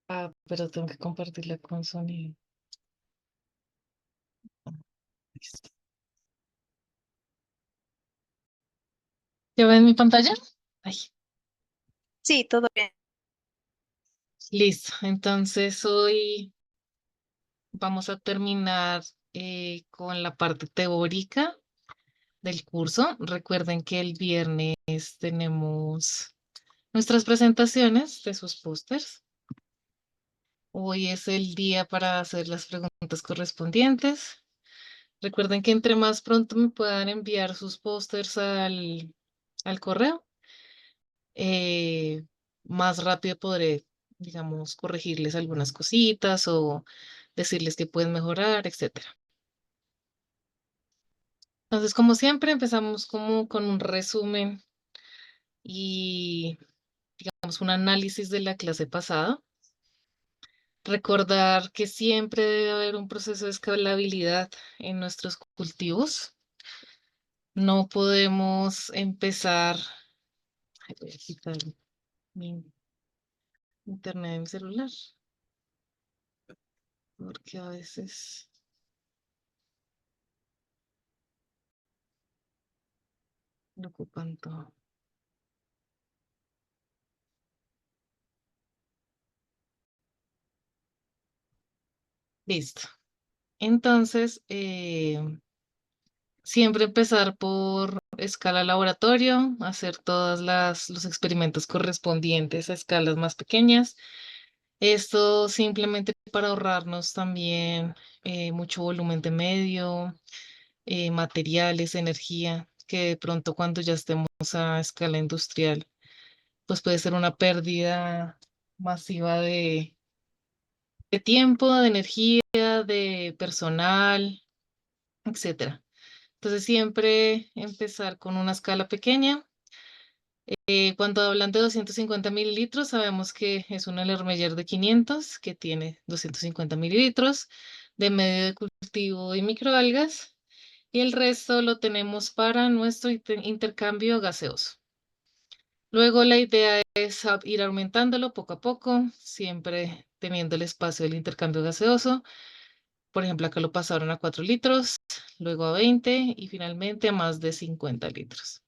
Pero tengo que compartirla con sonido. Listo. ¿Ya ven mi pantalla? Ay, Sí, todo bien. listo. Entonces hoy vamos a terminar con la parte teórica del curso. Recuerden que el viernes tenemos nuestras presentaciones de sus pósters. Hoy es el día para hacer las preguntas correspondientes. Recuerden que entre más pronto me puedan enviar sus pósters al correo, eh, más rápido podré, digamos, corregirles algunas cositas o decirles que pueden mejorar, etcétera. Entonces, como siempre, empezamos como con un resumen y, digamos, un análisis de la clase pasada. Recordar que siempre debe haber un proceso de escalabilidad en nuestros cultivos. No podemos empezar. Ay, voy a quitar mi internet de mi celular, porque a veces lo ocupan todo. Listo. Entonces, siempre empezar por escala laboratorio, hacer todos los experimentos correspondientes a escalas más pequeñas. Esto simplemente para ahorrarnos también mucho volumen de medio, materiales, energía, que de pronto cuando ya estemos a escala industrial, pues puede ser una pérdida masiva de tiempo, de energía, de personal, etcétera. Entonces siempre empezar con una escala pequeña. Cuando hablan de 250 mililitros, sabemos que es un Erlenmeyer de 500 que tiene 250 mililitros de medio de cultivo y microalgas, y el resto lo tenemos para nuestro intercambio gaseoso. Luego la idea es ir aumentándolo poco a poco, siempre teniendo el espacio del intercambio gaseoso. Por ejemplo, acá lo pasaron a 4 litros, luego a 20 y finalmente a más de 50 litros.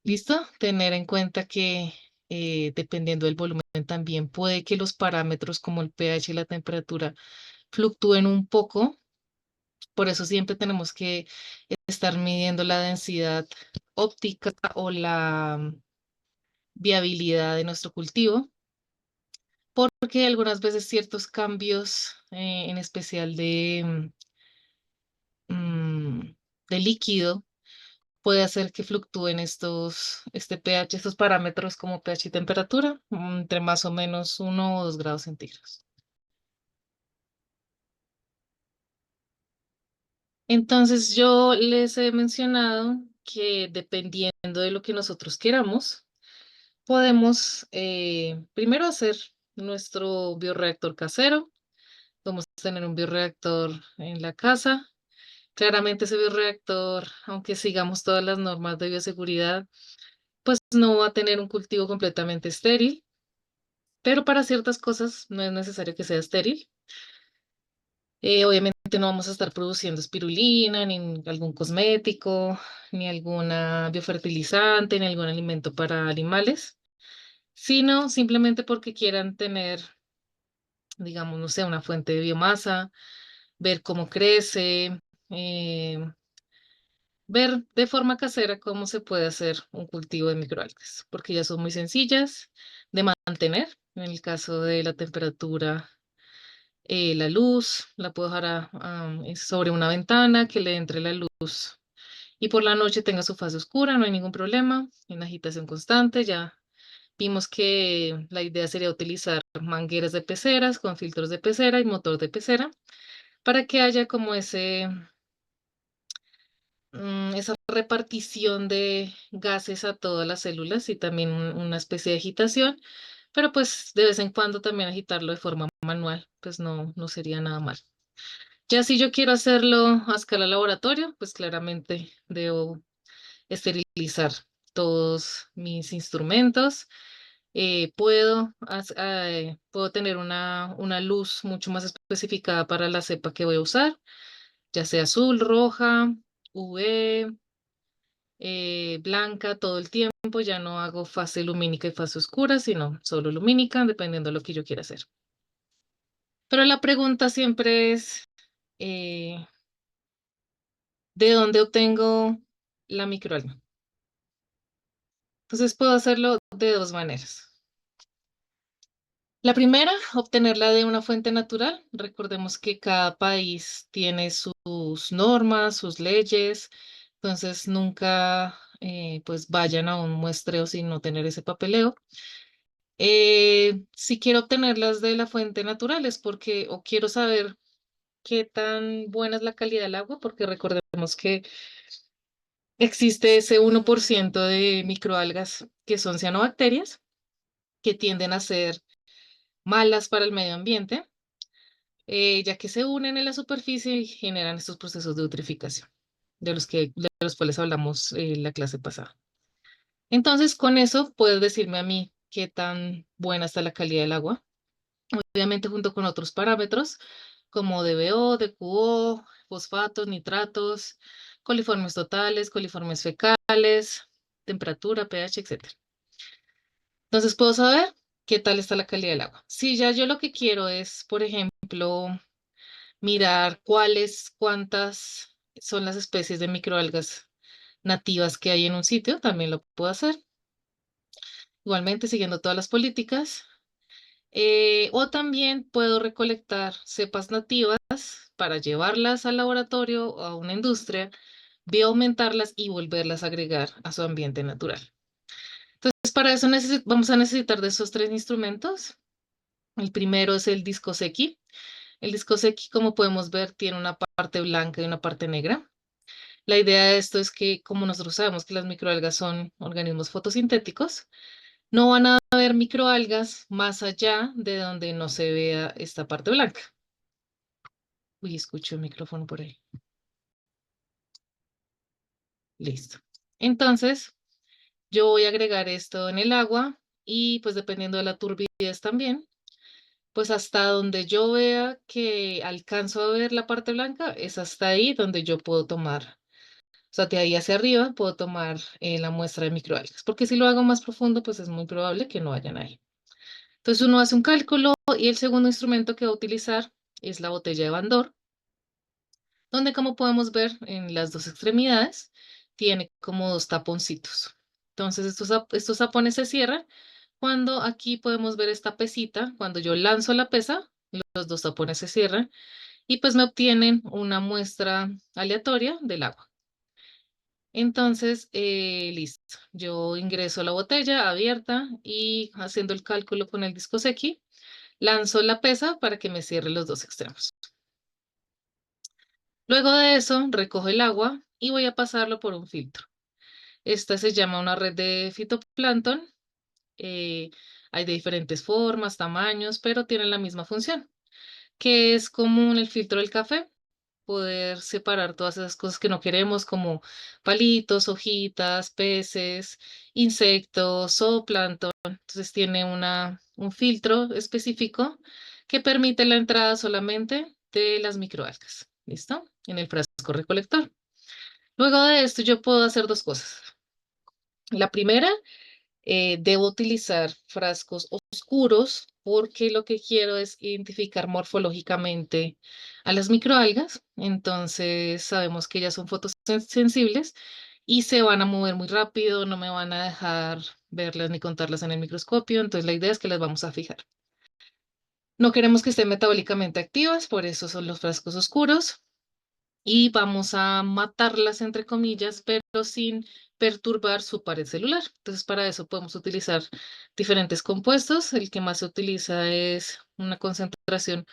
¿Listo? Tener en cuenta que dependiendo del volumen también puede que los parámetros como el pH y la temperatura fluctúen un poco. Por eso siempre tenemos que estar midiendo la densidad óptica o la viabilidad de nuestro cultivo, porque algunas veces ciertos cambios, en especial de líquido, puede hacer que fluctúen este pH, estos parámetros como pH y temperatura, entre más o menos 1 o 2 grados centígrados. Entonces, yo les he mencionado que dependiendo de lo que nosotros queramos, podemos primero hacer nuestro bioreactor casero. Vamos a tener un bioreactor en la casa. Claramente ese bioreactor, aunque sigamos todas las normas de bioseguridad, pues no va a tener un cultivo completamente estéril, pero para ciertas cosas no es necesario que sea estéril. Obviamente no vamos a estar produciendo espirulina, ni algún cosmético, ni alguna biofertilizante, ni algún alimento para animales, sino simplemente porque quieran tener, digamos, no sé, una fuente de biomasa, ver cómo crece, eh, ver de forma casera cómo se puede hacer un cultivo de microalgas, porque ya son muy sencillas de mantener. En el caso de la temperatura, la luz, la puedo dejar sobre una ventana que le entre la luz y por la noche tenga su fase oscura, no hay ningún problema, en agitación constante. Ya vimos que la idea sería utilizar mangueras de peceras con filtros de pecera y motor de pecera para que haya como esa repartición de gases a todas las células y también una especie de agitación, pero pues de vez en cuando también agitarlo de forma manual, pues no sería nada mal. Ya si yo quiero hacerlo a escala laboratorio, pues claramente debo esterilizar todos mis instrumentos, puedo tener una luz mucho más especificada para la cepa que voy a usar, ya sea azul, roja, UV, blanca todo el tiempo. Ya no hago fase lumínica y fase oscura, sino solo lumínica, dependiendo de lo que yo quiera hacer. Pero la pregunta siempre es, eh, ¿de dónde obtengo la microalga? Entonces puedo hacerlo de dos maneras. La primera, obtenerla de una fuente natural. Recordemos que cada país tiene sus normas, sus leyes, entonces nunca pues vayan a un muestreo sin no tener ese papeleo. Si quiero obtenerlas de la fuente natural es porque o quiero saber qué tan buena es la calidad del agua, porque recordemos que existe ese 1% de microalgas que son cianobacterias, que tienden a ser malas para el medio ambiente, ya que se unen en la superficie y generan estos procesos de eutrificación, de los cuales hablamos en la clase pasada. Entonces, con eso puedes decirme a mí qué tan buena está la calidad del agua, obviamente junto con otros parámetros como DBO, DQO, fosfatos, nitratos, coliformes totales, coliformes fecales, temperatura, pH, etcétera. Entonces puedo saber qué tal está la calidad del agua. Si ya yo lo que quiero es, por ejemplo, mirar cuántas son las especies de microalgas nativas que hay en un sitio, también lo puedo hacer. Igualmente siguiendo todas las políticas. O también puedo recolectar cepas nativas para llevarlas al laboratorio o a una industria, bioaumentarlas y volverlas a agregar a su ambiente natural. Entonces, para eso vamos a necesitar de esos tres instrumentos. El primero es el disco Discoseki. El disco Discoseki, como podemos ver, tiene una parte blanca y una parte negra. La idea de esto es que, como nosotros sabemos que las microalgas son organismos fotosintéticos, no van a haber microalgas más allá de donde no se vea esta parte blanca. Uy, escucho el micrófono por ahí. Listo. Entonces, yo voy a agregar esto en el agua y pues dependiendo de la turbidez también, pues hasta donde yo vea que alcanzo a ver la parte blanca, es hasta ahí donde yo puedo tomar. O sea, de ahí hacia arriba puedo tomar la muestra de microalgas, porque si lo hago más profundo, pues es muy probable que no vayan ahí. Entonces uno hace un cálculo y el segundo instrumento que va a utilizar es la botella de Bandor, donde como podemos ver en las dos extremidades, tiene como dos taponcitos. Entonces estos tapones se cierran cuando aquí podemos ver esta pesita, cuando yo lanzo la pesa, los dos tapones se cierran y pues me obtienen una muestra aleatoria del agua. Entonces, listo. Yo ingreso la botella abierta y haciendo el cálculo con el disco Discoseki, lanzo la pesa para que me cierre los dos extremos. Luego de eso, recojo el agua y voy a pasarlo por un filtro. Esta se llama una red de fitoplancton. eh, Hay de diferentes formas, tamaños, pero tienen la misma función, que es como en el filtro del café, poder separar todas esas cosas que no queremos, como palitos, hojitas, peces, insectos, zooplancton. Entonces tiene un filtro específico que permite la entrada solamente de las microalgas. ¿Listo? En el frasco recolector. Luego de esto yo puedo hacer dos cosas. La primera, debo utilizar frascos oscuros porque lo que quiero es identificar morfológicamente a las microalgas. Entonces sabemos que ellas son fotosensibles y se van a mover muy rápido, no me van a dejar verlas ni contarlas en el microscopio. Entonces la idea es que las vamos a fijar. No queremos que estén metabólicamente activas, por eso son los frascos oscuros. Y vamos a matarlas, entre comillas, pero sin perturbar su pared celular. Entonces, para eso podemos utilizar diferentes compuestos. El que más se utiliza es una concentración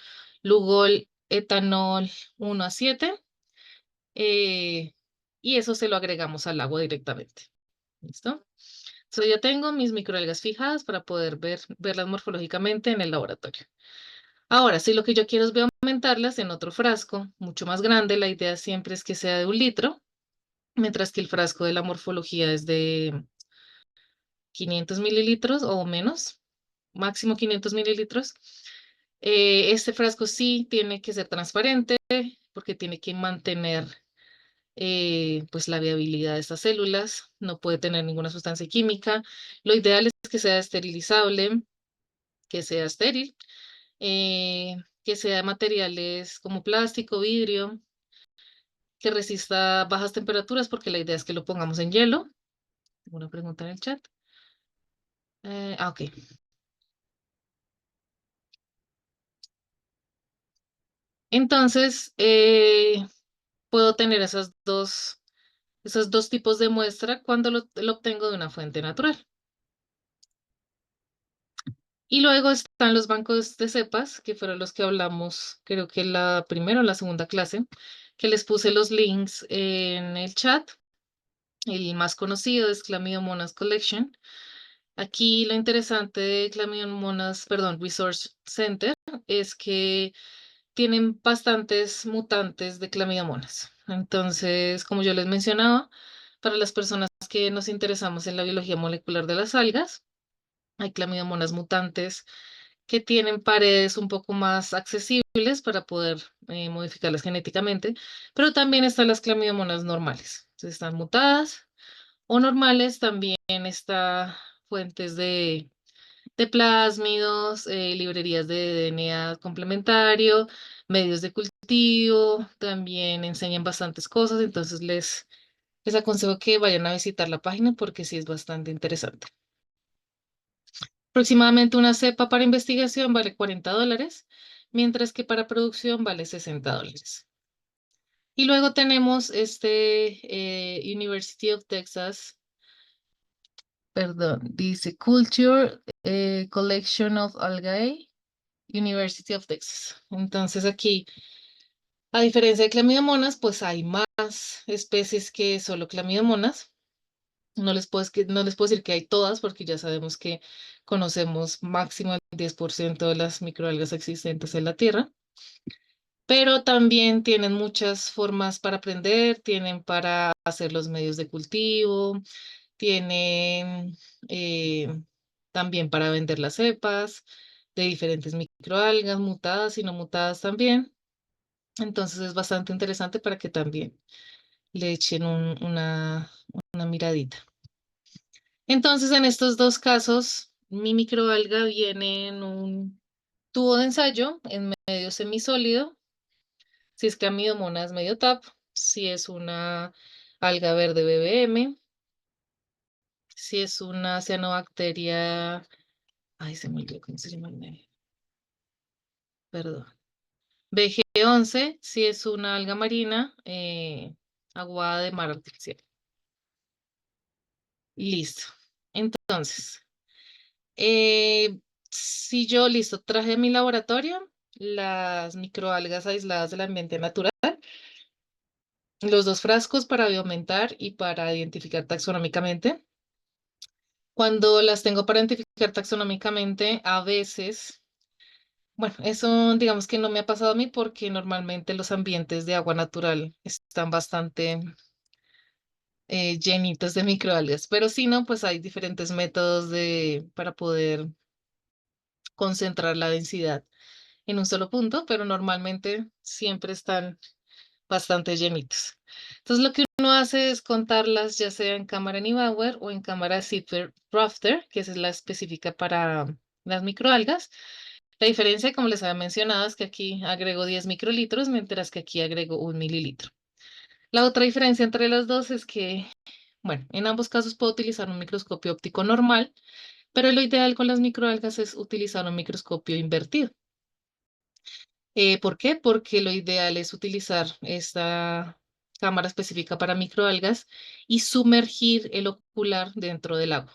Lugol etanol 1 a 7, eh, y eso se lo agregamos al agua directamente. ¿Listo? Entonces, ya tengo mis microalgas fijadas para poder verlas morfológicamente en el laboratorio. Ahora, si lo que yo quiero es aumentarlas en otro frasco mucho más grande, la idea siempre es que sea de 1 litro, mientras que el frasco de la morfología es de 500 mililitros o menos. máximo 500 mililitros. Este frasco sí tiene que ser transparente porque tiene que mantener pues la viabilidad de estas células, no puede tener ninguna sustancia química. Lo ideal es que sea esterilizable, que sea estéril, que sea de materiales como plástico, vidrio, que resista bajas temperaturas, porque la idea es que lo pongamos en hielo. Tengo una pregunta en el chat. Ok. Entonces, puedo tener esos dos tipos de muestra cuando lo obtengo de una fuente natural. Y luego están los bancos de cepas, que fueron los que hablamos, creo que la primera o la segunda clase, que les puse los links en el chat. El más conocido es Chlamydomonas Collection. Aquí lo interesante de Chlamydomonas, perdón, Resource Center es que tienen bastantes mutantes de Chlamydomonas. Entonces, como yo les mencionaba, para las personas que nos interesamos en la biología molecular de las algas, hay Chlamydomonas mutantes que tienen paredes un poco más accesibles para poder modificarlas genéticamente, pero también están las Chlamydomonas normales. Entonces, están mutadas o normales, también está fuentes de plásmidos, librerías de DNA complementario, medios de cultivo, también enseñan bastantes cosas, entonces les aconsejo que vayan a visitar la página porque sí es bastante interesante. Aproximadamente una cepa para investigación vale $40, mientras que para producción vale $60. Y luego tenemos University of Texas, perdón, dice Culture Collection of Algae, University of Texas. Entonces aquí, a diferencia de clamidomonas, pues hay más especies que solo clamidomonas. No les puedo decir que hay todas, porque ya sabemos que conocemos máximo el 10% de las microalgas existentes en la Tierra, pero también tienen muchas formas para aprender, tienen para hacer los medios de cultivo, tienen también para vender las cepas de diferentes microalgas, mutadas y no mutadas también. Entonces es bastante interesante para que también le echen una miradita. Entonces, en estos dos casos, mi microalga viene en un tubo de ensayo en medio semisólido. Si es Chlamydomonas medio tap, si es una alga verde BBM, si es una cianobacteria, ay, se me olvidó cómo se llama el nombre, perdón. BG11, si es una alga marina, aguada de mar artificial. Listo. Entonces, si yo, listo, traje a mi laboratorio las microalgas aisladas del ambiente natural, los dos frascos para bioaumentar y para identificar taxonómicamente. Cuando las tengo para identificar taxonómicamente, a veces, bueno, eso digamos que no me ha pasado a mí porque normalmente los ambientes de agua natural están bastante llenitos de microalgas, pero si no, pues hay diferentes métodos para poder concentrar la densidad en un solo punto, pero normalmente siempre están bastante llenitos. Entonces lo que uno hace es contarlas ya sea en cámara Neubauer o en cámara Siebert-Rafter, que esa es la específica para las microalgas. La diferencia, como les había mencionado, es que aquí agrego 10 microlitros, mientras que aquí agrego 1 mililitro. La otra diferencia entre las dos es que, bueno, en ambos casos puedo utilizar un microscopio óptico normal, pero lo ideal con las microalgas es utilizar un microscopio invertido. ¿Por qué? Porque lo ideal es utilizar esta cámara específica para microalgas y sumergir el ocular dentro del agua.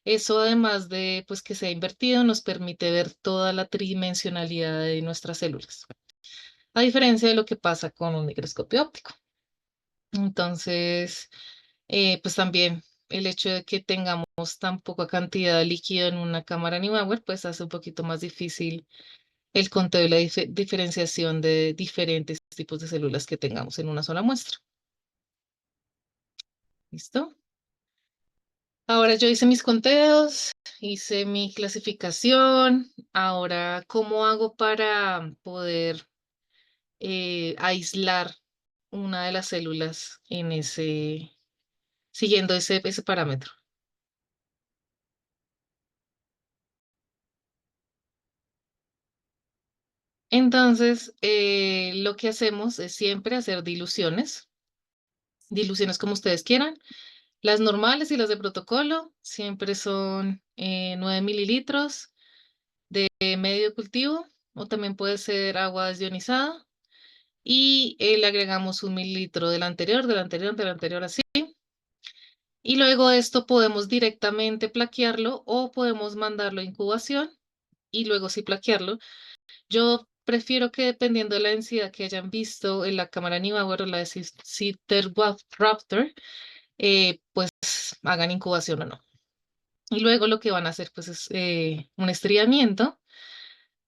Eso, además de pues, que sea invertido, nos permite ver toda la tridimensionalidad de nuestras células, a diferencia de lo que pasa con un microscopio óptico. Entonces, pues también el hecho de que tengamos tan poca cantidad de líquido en una cámara Neubauer, pues hace un poquito más difícil el conteo y la diferenciación de diferentes tipos de células que tengamos en una sola muestra. ¿Listo? Ahora yo hice mis conteos, hice mi clasificación. Ahora, ¿cómo hago para poder aislar una de las células en siguiendo ese parámetro? Entonces, lo que hacemos es siempre hacer diluciones como ustedes quieran. Las normales y las de protocolo siempre son 9 mililitros de medio cultivo o también puede ser agua desionizada y le agregamos 1 mililitro del anterior, así. Y luego esto podemos directamente plaquearlo o podemos mandarlo a incubación y luego sí plaquearlo. Yo prefiero que dependiendo de la densidad que hayan visto en la cámara Neubauer o la de Raptor, pues hagan incubación o no. Y luego lo que van a hacer pues es un estriamiento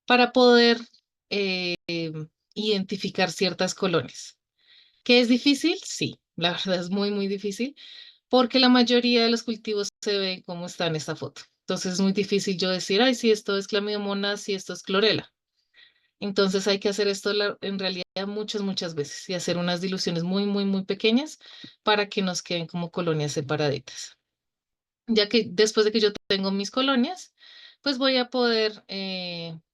para poder eh, identificar ciertas colonias. ¿Qué es difícil? Sí, la verdad es muy, muy difícil porque la mayoría de los cultivos se ven como está en esta foto. Entonces es muy difícil yo decir, ay, si esto es Chlamydomonas, si esto es clorela. Entonces hay que hacer esto en realidad muchas, muchas veces y hacer unas diluciones muy, muy, muy pequeñas para que nos queden como colonias separaditas. Ya que después de que yo tengo mis colonias, pues voy a poder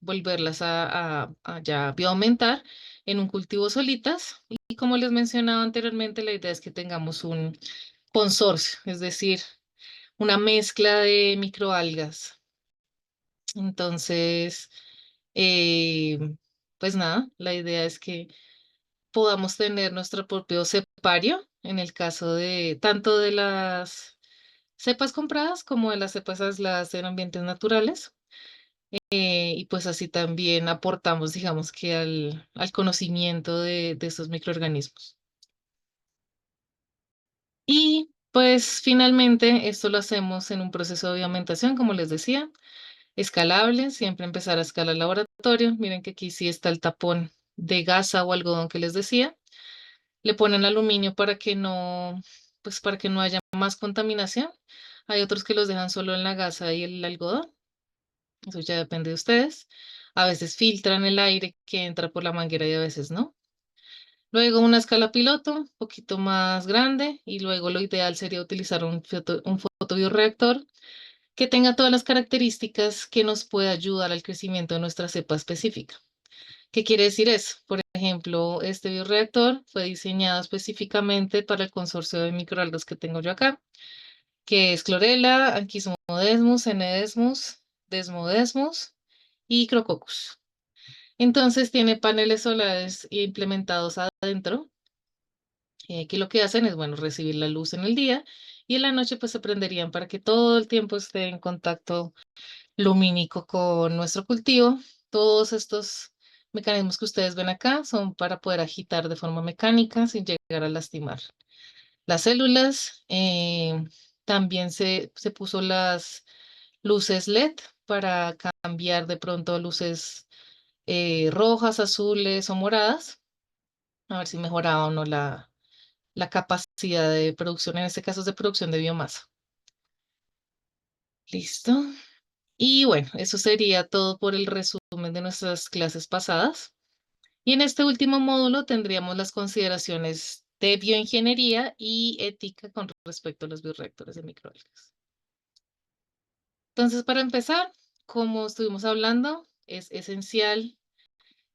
volverlas a ya bioaumentar en un cultivo solitas. Y como les mencionaba anteriormente, la idea es que tengamos un consorcio, es decir, una mezcla de microalgas. Entonces, eh, pues nada, la idea es que podamos tener nuestro propio cepario en el caso de tanto de las cepas compradas como de las cepas aisladas en ambientes naturales. Y pues así también aportamos, digamos que al conocimiento de esos microorganismos. Y pues finalmente esto lo hacemos en un proceso de aumentación, como les decía, escalable, siempre empezar a escalar laboratorio. Miren que aquí sí está el tapón de gasa o algodón que les decía. Le ponen aluminio para que no, pues para que no haya más contaminación. Hay otros que los dejan solo en la gasa y el algodón. Eso ya depende de ustedes. A veces filtran el aire que entra por la manguera y a veces no. Luego una escala piloto, un poquito más grande, y luego lo ideal sería utilizar un fotobioreactor que tenga todas las características que nos pueda ayudar al crecimiento de nuestra cepa específica. ¿Qué quiere decir eso? Por ejemplo, este bioreactor fue diseñado específicamente para el consorcio de microalgas que tengo yo acá, que es Chlorella, Anquismodesmus, Enedesmus, Desmodesmus y Crococcus. Entonces tiene paneles solares implementados adentro, que lo que hacen es, bueno, recibir la luz en el día y en la noche pues se prenderían para que todo el tiempo esté en contacto lumínico con nuestro cultivo. Todos estos mecanismos que ustedes ven acá son para poder agitar de forma mecánica sin llegar a lastimar las células. También se puso las luces LED para cambiar de pronto a luces rojas, azules o moradas, a ver si mejoraba o no la capacidad de producción, en este caso es de producción de biomasa. Listo. Y bueno, eso sería todo por el resumen de nuestras clases pasadas. Y en este último módulo tendríamos las consideraciones de bioingeniería y ética con respecto a los bioreactores de microalgas. Entonces, para empezar, como estuvimos hablando, es esencial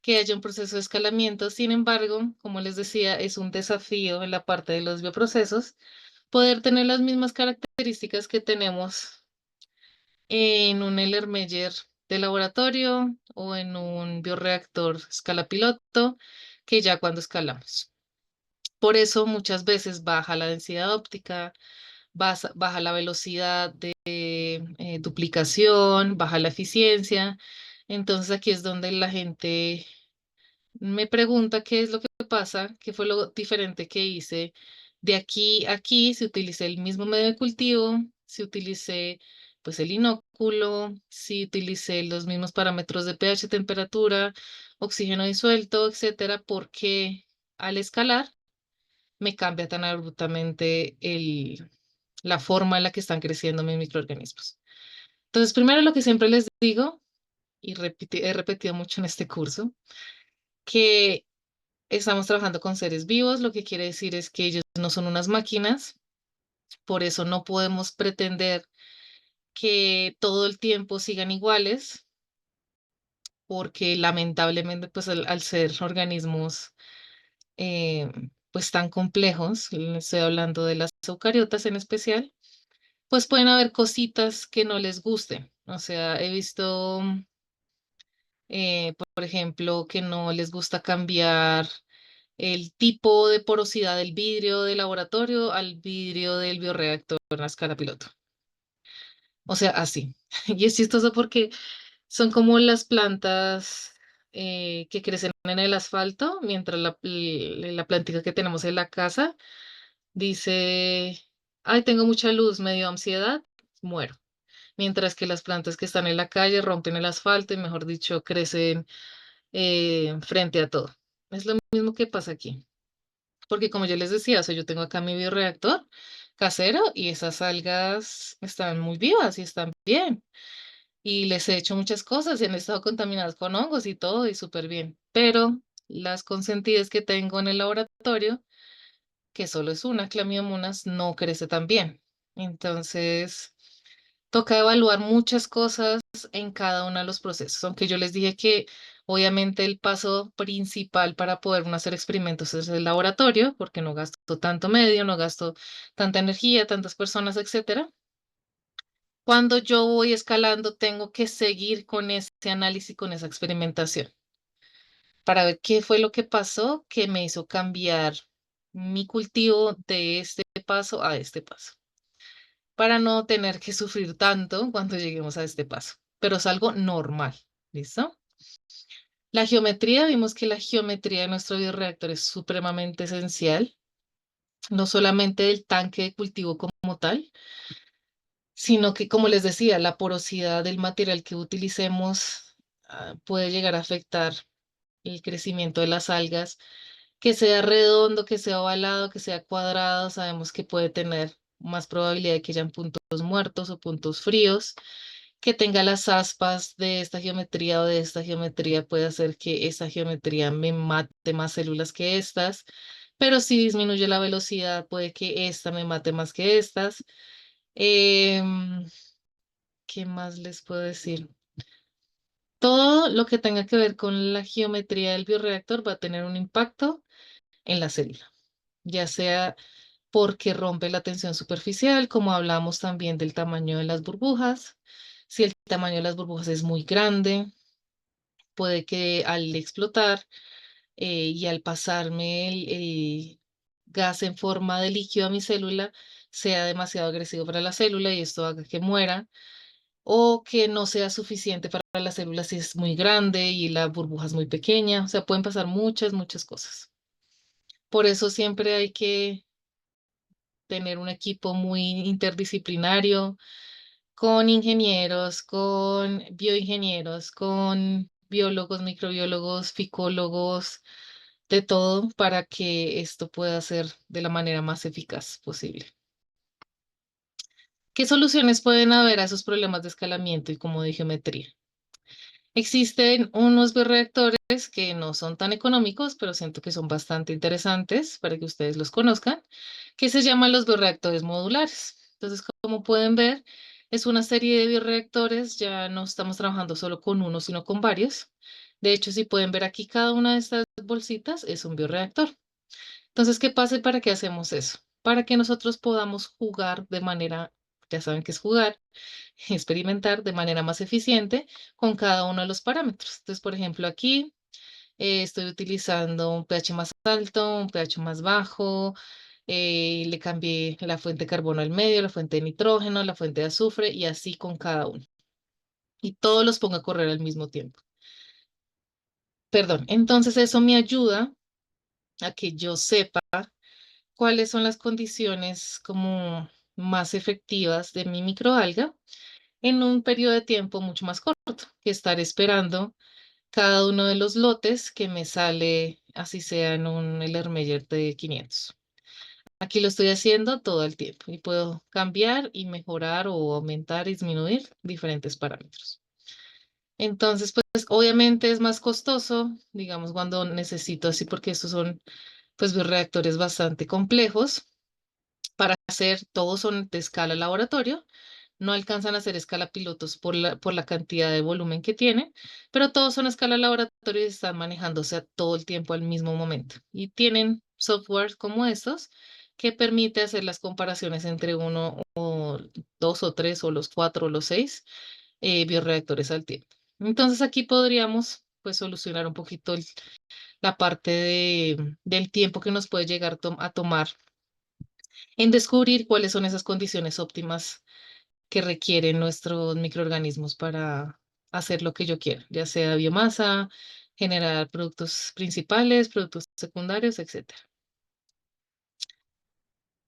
que haya un proceso de escalamiento. Sin embargo, como les decía, es un desafío en la parte de los bioprocesos poder tener las mismas características que tenemos en un Erlenmeyer de laboratorio o en un bioreactor escala piloto, que ya cuando escalamos. Por eso muchas veces baja la densidad óptica, baja la velocidad de duplicación, baja la eficiencia. Entonces aquí es donde la gente me pregunta qué es lo que pasa, qué fue lo diferente que hice. De aquí a aquí, si utilicé el mismo medio de cultivo, si utilicé pues el inóculo, si utilicé los mismos parámetros de pH, temperatura, oxígeno disuelto, etcétera, porque al escalar me cambia tan abruptamente la forma en la que están creciendo mis microorganismos. Entonces, primero lo que siempre les digo, y he repetido mucho en este curso, que estamos trabajando con seres vivos, lo que quiere decir es que ellos no son unas máquinas, por eso no podemos pretender que todo el tiempo sigan iguales, porque lamentablemente, pues al ser organismos eh, pues tan complejos, estoy hablando de las eucariotas en especial, pues pueden haber cositas que no les gusten. O sea, he visto, por ejemplo, que no les gusta cambiar el tipo de porosidad del vidrio de laboratorio al vidrio del bioreactor a escala piloto. O sea, así. Y es chistoso porque son como las plantas que crecen en el asfalto, mientras la plantita que tenemos en la casa dice, ay, tengo mucha luz, me dio ansiedad, muero. Mientras que las plantas que están en la calle rompen el asfalto y, mejor dicho, crecen frente a todo. Es lo mismo que pasa aquí. Porque como yo les decía, o sea, yo tengo acá mi bioreactor casero y esas algas están muy vivas y están bien. Y les he hecho muchas cosas y han estado contaminadas con hongos y todo y súper bien. Pero las consentidas que tengo en el laboratorio, que solo es una, Clamiomonas, no crece tan bien. Entonces, toca evaluar muchas cosas en cada uno de los procesos. Aunque yo les dije que obviamente el paso principal para poder uno hacer experimentos es el laboratorio, porque no gasto tanto medio, no gasto tanta energía, tantas personas, etcétera. Cuando yo voy escalando, tengo que seguir con ese análisis, con esa experimentación, para ver qué fue lo que pasó que me hizo cambiar mi cultivo de este paso a este paso, para no tener que sufrir tanto cuando lleguemos a este paso. Pero es algo normal, ¿listo? La geometría, vimos que la geometría de nuestro bioreactor es supremamente esencial, no solamente del tanque de cultivo como tal, sino que, como les decía, la porosidad del material que utilicemos puede llegar a afectar el crecimiento de las algas, que sea redondo, que sea ovalado, que sea cuadrado, sabemos que puede tener más probabilidad de que hayan puntos muertos o puntos fríos, que tenga las aspas de esta geometría o de esta geometría puede hacer que esta geometría me mate más células que estas, pero si disminuye la velocidad puede que esta me mate más que estas. Em, ¿Qué más les puedo decir? Todo lo que tenga que ver con la geometría del bioreactor va a tener un impacto en la célula, ya sea porque rompe la tensión superficial, como hablamos también del tamaño de las burbujas. Si el tamaño de las burbujas es muy grande, puede que al explotar y al pasarme el gas en forma de líquido a mi célula, sea demasiado agresivo para la célula y esto haga que muera o que no sea suficiente para la célula si es muy grande y la burbuja es muy pequeña. O sea, pueden pasar muchas, muchas cosas. Por eso siempre hay que tener un equipo muy interdisciplinario, con ingenieros, con bioingenieros, con biólogos, microbiólogos, ficólogos, de todo para que esto pueda ser de la manera más eficaz posible. ¿Qué soluciones pueden haber a esos problemas de escalamiento y como de geometría? Existen unos bioreactores que no son tan económicos, pero siento que son bastante interesantes para que ustedes los conozcan, que se llaman los bioreactores modulares. Entonces, como pueden ver, es una serie de bioreactores, ya no estamos trabajando solo con uno, sino con varios. De hecho, si pueden ver aquí, cada una de estas bolsitas es un bioreactor. Entonces, ¿qué pasa y para qué hacemos eso? Para que nosotros podamos jugar de manera, ya saben qué es jugar, experimentar de manera más eficiente con cada uno de los parámetros. Entonces, por ejemplo, aquí estoy utilizando un pH más alto, un pH más bajo, le cambié la fuente de carbono al medio, la fuente de nitrógeno, la fuente de azufre y así con cada uno. Y todos los pongo a correr al mismo tiempo. Perdón, entonces eso me ayuda a que yo sepa cuáles son las condiciones como más efectivas de mi microalga en un periodo de tiempo mucho más corto que estar esperando cada uno de los lotes que me sale, así sea en un Erlenmeyer de 500. Aquí lo estoy haciendo todo el tiempo y puedo cambiar y mejorar o aumentar y disminuir diferentes parámetros. Entonces, pues obviamente es más costoso, digamos, cuando necesito así, porque estos son pues bioreactores bastante complejos para hacer, todos son de escala laboratorio, no alcanzan a hacer escala pilotos por la cantidad de volumen que tienen, pero todos son a escala laboratorio y están manejándose a todo el tiempo al mismo momento. Y tienen software como estos que permite hacer las comparaciones entre uno o dos o tres o los cuatro o los seis bioreactores al tiempo. Entonces aquí podríamos pues solucionar un poquito la parte del tiempo que nos puede llegar a tomar en descubrir cuáles son esas condiciones óptimas que requieren nuestros microorganismos para hacer lo que yo quiero, ya sea biomasa, generar productos principales, productos secundarios, etcétera.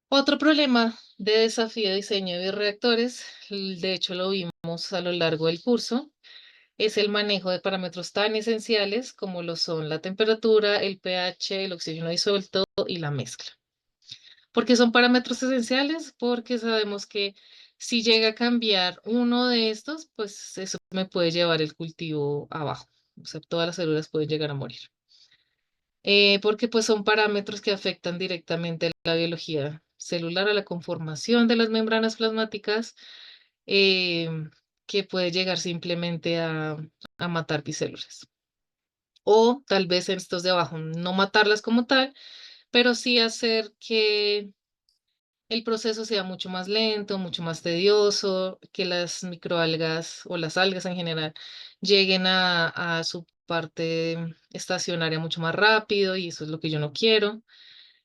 Otro problema de desafío de diseño de bioreactores, de hecho lo vimos a lo largo del curso, es el manejo de parámetros tan esenciales como lo son la temperatura, el pH, el oxígeno disuelto y la mezcla. ¿Por qué son parámetros esenciales? Porque sabemos que si llega a cambiar uno de estos, pues eso me puede llevar el cultivo abajo. O sea, todas las células pueden llegar a morir. Porque pues son parámetros que afectan directamente la biología celular, a la conformación de las membranas plasmáticas, eh, que puede llegar simplemente a matar bicélulas. O tal vez en estos de abajo, no matarlas como tal, pero sí hacer que el proceso sea mucho más lento, mucho más tedioso, que las microalgas o las algas en general lleguen a su parte estacionaria mucho más rápido y eso es lo que yo no quiero.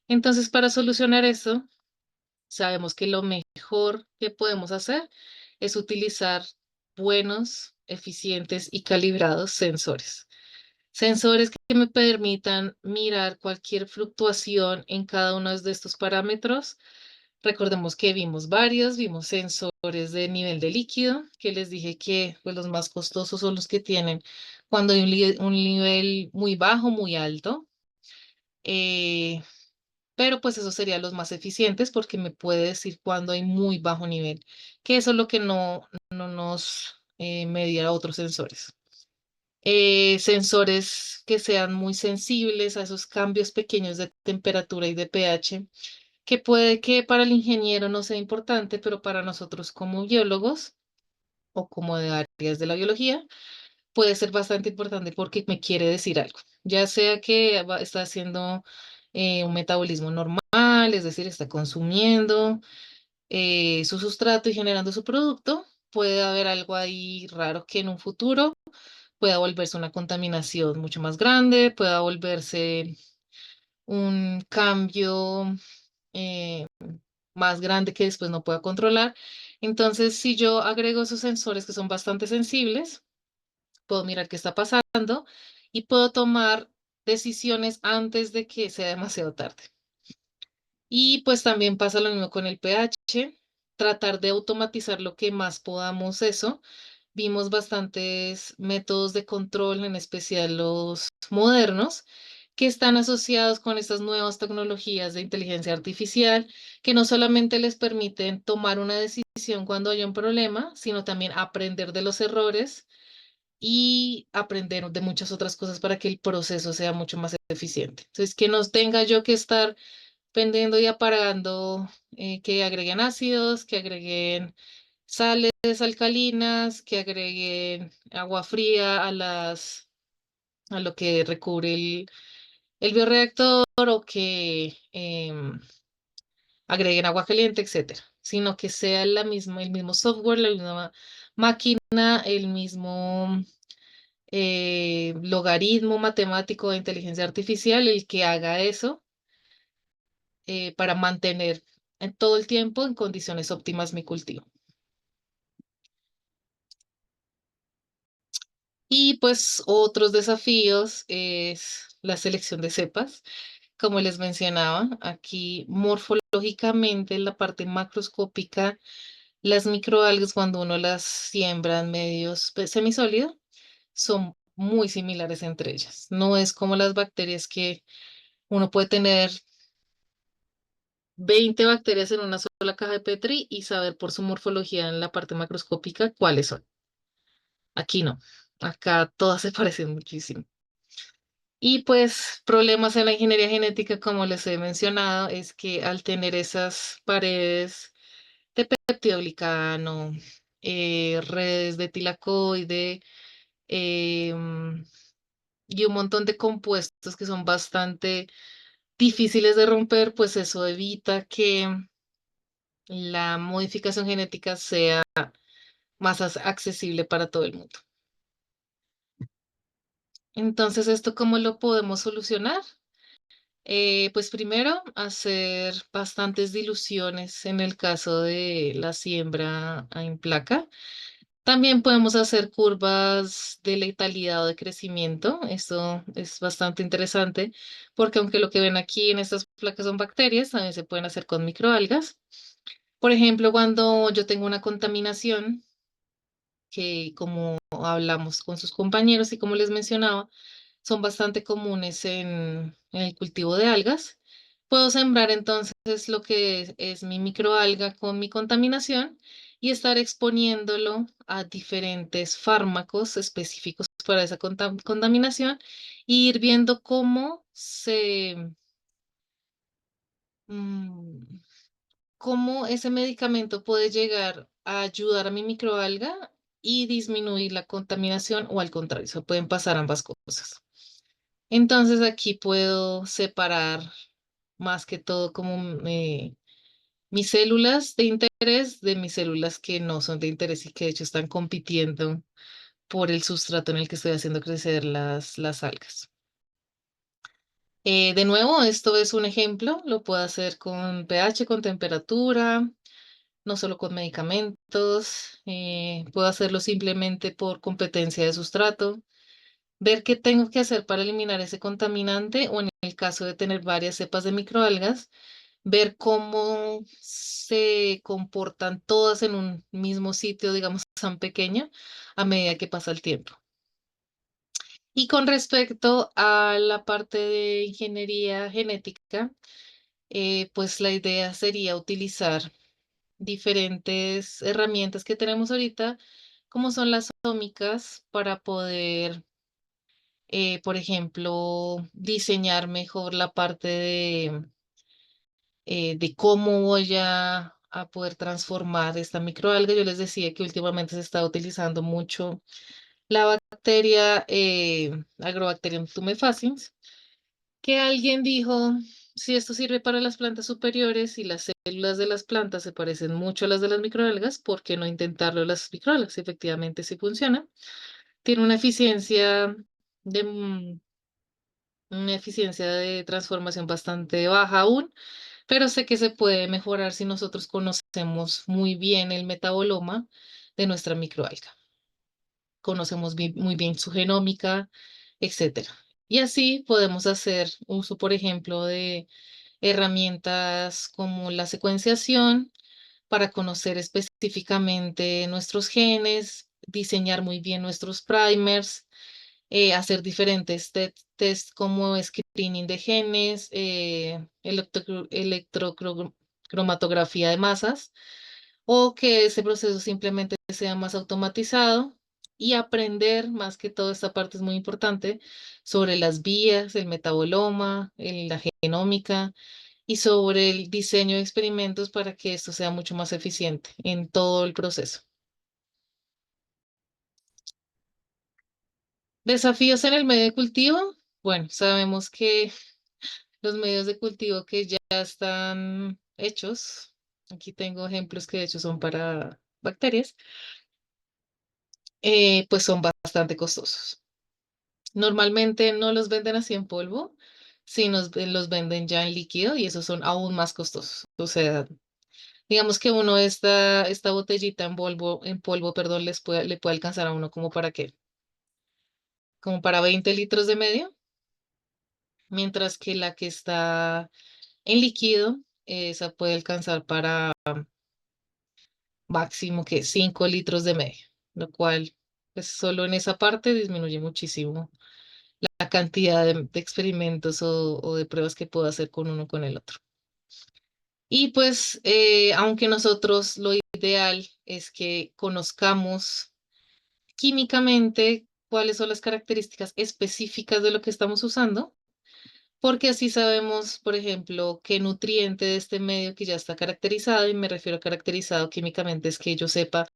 Entonces, para solucionar eso, sabemos que lo mejor que podemos hacer es utilizar buenos, eficientes y calibrados sensores. Sensores que me permitan mirar cualquier fluctuación en cada uno de estos parámetros. Recordemos que vimos varios, vimos sensores de nivel de líquido, que les dije que pues, los más costosos son los que tienen cuando hay un nivel muy bajo, muy alto. eh, pero pues esos serían los más eficientes porque me puede decir cuando hay muy bajo nivel, que eso es lo que no nos medirá otros sensores. Sensores que sean muy sensibles a esos cambios pequeños de temperatura y de pH, que puede que para el ingeniero no sea importante, pero para nosotros como biólogos o como de áreas de la biología, puede ser bastante importante porque me quiere decir algo, ya sea que está haciendo un metabolismo normal, es decir, está consumiendo su sustrato y generando su producto, puede haber algo ahí raro que en un futuro pueda volverse una contaminación mucho más grande, pueda volverse un cambio eh, más grande que después no pueda controlar. Entonces, si yo agrego esos sensores que son bastante sensibles, puedo mirar qué está pasando y puedo tomar decisiones antes de que sea demasiado tarde. Y pues también pasa lo mismo con el pH, tratar de automatizar lo que más podamos eso. Vimos bastantes métodos de control, en especial los modernos, que están asociados con estas nuevas tecnologías de inteligencia artificial, que no solamente les permiten tomar una decisión cuando hay un problema, sino también aprender de los errores y aprender de muchas otras cosas para que el proceso sea mucho más eficiente. Entonces, que no tenga yo que estar pendiendo y apagando, que agreguen ácidos, que agreguen sales alcalinas, que agreguen agua fría a lo que recubre el bioreactor o que agreguen agua caliente, etcétera, sino que sea el mismo software, la misma máquina, el mismo logaritmo matemático de inteligencia artificial el que haga eso para mantener en todo el tiempo en condiciones óptimas mi cultivo. Y pues otros desafíos es la selección de cepas. Como les mencionaba, aquí morfológicamente en la parte macroscópica, las microalgas cuando uno las siembra en medios semisólidos son muy similares entre ellas. No es como las bacterias que uno puede tener 20 bacterias en una sola caja de Petri y saber por su morfología en la parte macroscópica cuáles son. Aquí no. Acá todas se parecen muchísimo. Y pues problemas en la ingeniería genética, como les he mencionado, es que al tener esas paredes de peptidoglicano, redes de tilacoide, em, y un montón de compuestos que son bastante difíciles de romper, pues eso evita que la modificación genética sea más accesible para todo el mundo. Entonces, ¿esto cómo lo podemos solucionar? Pues primero, hacer bastantes diluciones en el caso de la siembra en placa. También podemos hacer curvas de letalidad o de crecimiento. Esto es bastante interesante porque aunque lo que ven aquí en estas placas son bacterias, también se pueden hacer con microalgas. Por ejemplo, cuando yo tengo una contaminación, que como hablamos con sus compañeros y como les mencionaba, son bastante comunes en el cultivo de algas. Puedo sembrar entonces lo que es mi microalga con mi contaminación y estar exponiéndolo a diferentes fármacos específicos para esa contaminación e ir viendo mm, cómo ese medicamento puede llegar a ayudar a mi microalga y disminuir la contaminación o al contrario, se pueden pasar ambas cosas. Entonces aquí puedo separar más que todo como mis células de interés de mis células que no son de interés y que de hecho están compitiendo por el sustrato en el que estoy haciendo crecer las algas. De nuevo, esto es un ejemplo, lo puedo hacer con pH, con temperatura, no solo con medicamentos, puedo hacerlo simplemente por competencia de sustrato, ver qué tengo que hacer para eliminar ese contaminante o en el caso de tener varias cepas de microalgas, ver cómo se comportan todas en un mismo sitio, digamos, tan pequeño, a medida que pasa el tiempo. Y con respecto a la parte de ingeniería genética, pues la idea sería utilizar diferentes herramientas que tenemos ahorita, como son las ómicas, para poder, por ejemplo, diseñar mejor la parte de cómo voy a poder transformar esta microalga. Yo les decía que últimamente se está utilizando mucho la bacteria Agrobacterium tumefaciens, que alguien dijo, si esto sirve para las plantas superiores y las células de las plantas se parecen mucho a las de las microalgas, ¿por qué no intentarlo en las microalgas? Efectivamente, sí funciona. Tiene una eficiencia de transformación bastante baja aún, pero sé que se puede mejorar si nosotros conocemos muy bien el metaboloma de nuestra microalga. Conocemos muy bien su genómica, etcétera. Y así podemos hacer uso, por ejemplo, de herramientas como la secuenciación para conocer específicamente nuestros genes, diseñar muy bien nuestros primers, hacer diferentes test como screening de genes, electrocromatografía de masas, o que ese proceso simplemente sea más automatizado y aprender más que todo, esta parte es muy importante, sobre las vías, el metaboloma, la genómica y sobre el diseño de experimentos para que esto sea mucho más eficiente en todo el proceso. Desafíos en el medio de cultivo. Bueno, sabemos que los medios de cultivo que ya están hechos, aquí tengo ejemplos que de hecho son para bacterias, pues son bastante costosos. Normalmente no los venden así en polvo, sino los venden ya en líquido y esos son aún más costosos. O sea, digamos que uno esta botellita en polvo, perdón, le puede alcanzar a uno como para qué, como para 20 litros de medio, mientras que la que está en líquido, esa puede alcanzar para máximo que 5 litros de medio, lo cual, pues solo en esa parte disminuye muchísimo la cantidad de experimentos o de pruebas que puedo hacer con uno con el otro. Y pues, aunque nosotros lo ideal es que conozcamos químicamente cuáles son las características específicas de lo que estamos usando, porque así sabemos, por ejemplo, qué nutriente de este medio que ya está caracterizado, y me refiero a caracterizado químicamente, es que yo sepa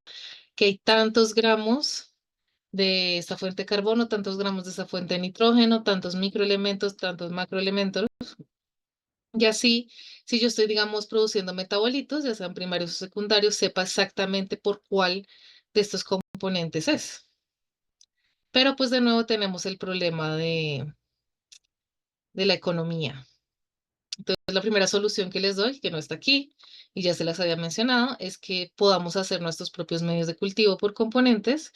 que hay tantos gramos de esta fuente de carbono, tantos gramos de esta fuente de nitrógeno, tantos microelementos, tantos macroelementos, y así, si yo estoy, digamos, produciendo metabolitos, ya sean primarios o secundarios, sepa exactamente por cuál de estos componentes es. Pero pues de nuevo tenemos el problema de la economía. Entonces, la primera solución que les doy, que no está aquí, y ya se las había mencionado, es que podamos hacer nuestros propios medios de cultivo por componentes.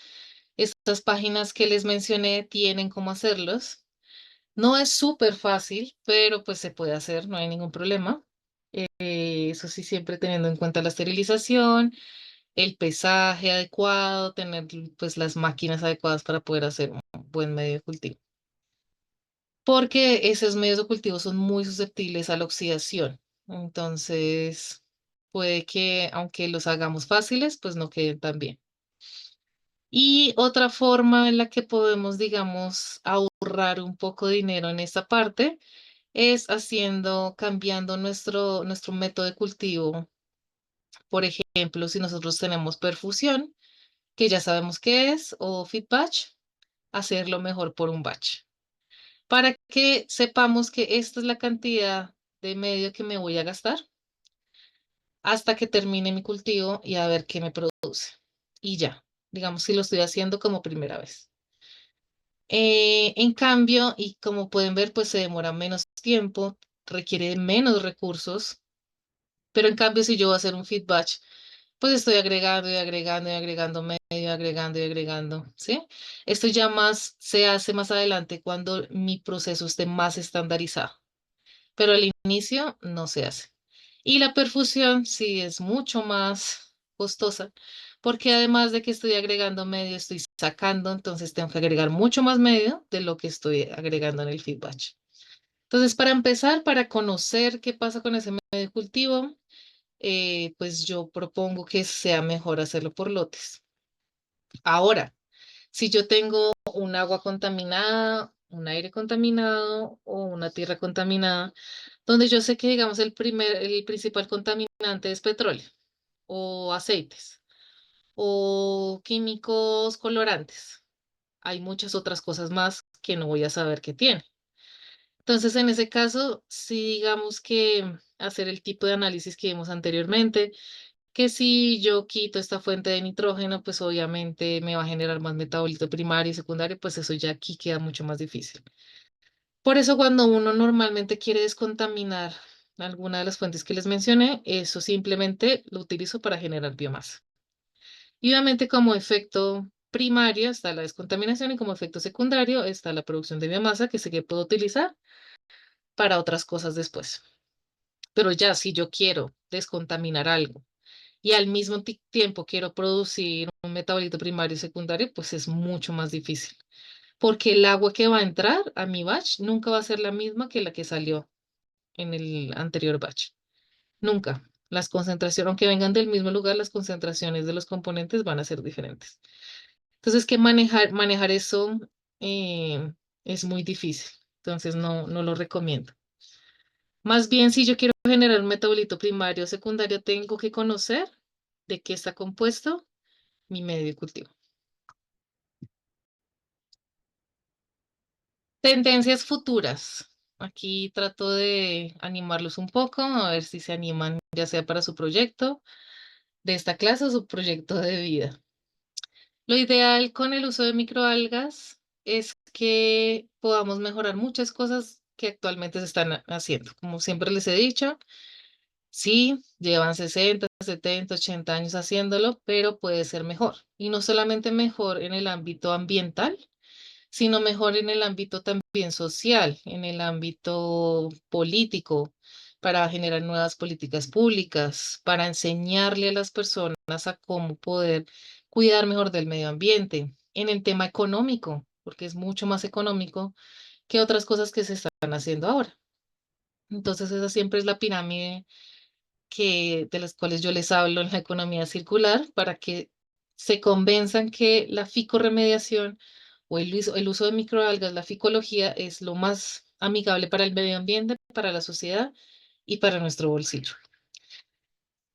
Estas páginas que les mencioné tienen cómo hacerlos. No es súper fácil, pero pues se puede hacer, no hay ningún problema. Eso sí, siempre teniendo en cuenta la esterilización, el pesaje adecuado, tener pues las máquinas adecuadas para poder hacer un buen medio de cultivo. Porque esos medios de cultivo son muy susceptibles a la oxidación. Entonces, puede que aunque los hagamos fáciles, pues no queden tan bien. Y otra forma en la que podemos, digamos, ahorrar un poco de dinero en esta parte es cambiando nuestro método de cultivo. Por ejemplo, si nosotros tenemos perfusión, que ya sabemos qué es, o feed batch, hacerlo mejor por un batch, para que sepamos que esta es la cantidad de medio que me voy a gastar hasta que termine mi cultivo y a ver qué me produce. Y ya, digamos, si lo estoy haciendo como primera vez. En cambio, y como pueden ver, pues se demora menos tiempo, requiere menos recursos, pero en cambio, si yo voy a hacer un feed batch, pues estoy agregando y agregando y agregando medio, agregando y agregando, ¿sí? Esto ya más se hace más adelante cuando mi proceso esté más estandarizado, pero al inicio no se hace. Y la perfusión sí es mucho más costosa, porque además de que estoy agregando medio, estoy sacando, entonces tengo que agregar mucho más medio de lo que estoy agregando en el feed batch. Entonces, para empezar, para conocer qué pasa con ese medio de cultivo, pues yo propongo que sea mejor hacerlo por lotes. Ahora, si yo tengo un agua contaminada, un aire contaminado o una tierra contaminada, donde yo sé que, digamos, el principal contaminante es petróleo o aceites o químicos colorantes. Hay muchas otras cosas más que no voy a saber que tiene. Entonces, en ese caso, sí digamos que hacer el tipo de análisis que vimos anteriormente, que si yo quito esta fuente de nitrógeno, pues obviamente me va a generar más metabolito primario y secundario, pues eso ya aquí queda mucho más difícil. Por eso cuando uno normalmente quiere descontaminar alguna de las fuentes que les mencioné, eso simplemente lo utilizo para generar biomasa. Y obviamente como efecto primario está la descontaminación y como efecto secundario está la producción de biomasa que sé que puedo utilizar para otras cosas después. Pero ya si yo quiero descontaminar algo y al mismo tiempo quiero producir un metabolito primario y secundario, pues es mucho más difícil, porque el agua que va a entrar a mi batch nunca va a ser la misma que la que salió en el anterior batch. Nunca. Las concentraciones, aunque vengan del mismo lugar, las concentraciones de los componentes van a ser diferentes. Entonces, que manejar eso es muy difícil. Entonces, no lo recomiendo. Más bien, si yo quiero generar un metabolito primario o secundario, tengo que conocer de qué está compuesto mi medio de cultivo. Tendencias futuras. Aquí trato de animarlos un poco, a ver si se animan, ya sea para su proyecto de esta clase o su proyecto de vida. Lo ideal con el uso de microalgas es que podamos mejorar muchas cosas que actualmente se están haciendo. Como siempre les he dicho, sí, llevan 60, 70, 80 años haciéndolo, pero puede ser mejor. Y no solamente mejor en el ámbito ambiental, sino mejor en el ámbito también social, en el ámbito político, para generar nuevas políticas públicas, para enseñarle a las personas a cómo poder cuidar mejor del medio ambiente, en el tema económico, porque es mucho más económico que otras cosas que se están haciendo ahora. Entonces, esa siempre es la pirámide de las cuales yo les hablo en la economía circular, para que se convenzan que la ficorremediación o el uso de microalgas, la ficología, es lo más amigable para el medio ambiente, para la sociedad y para nuestro bolsillo.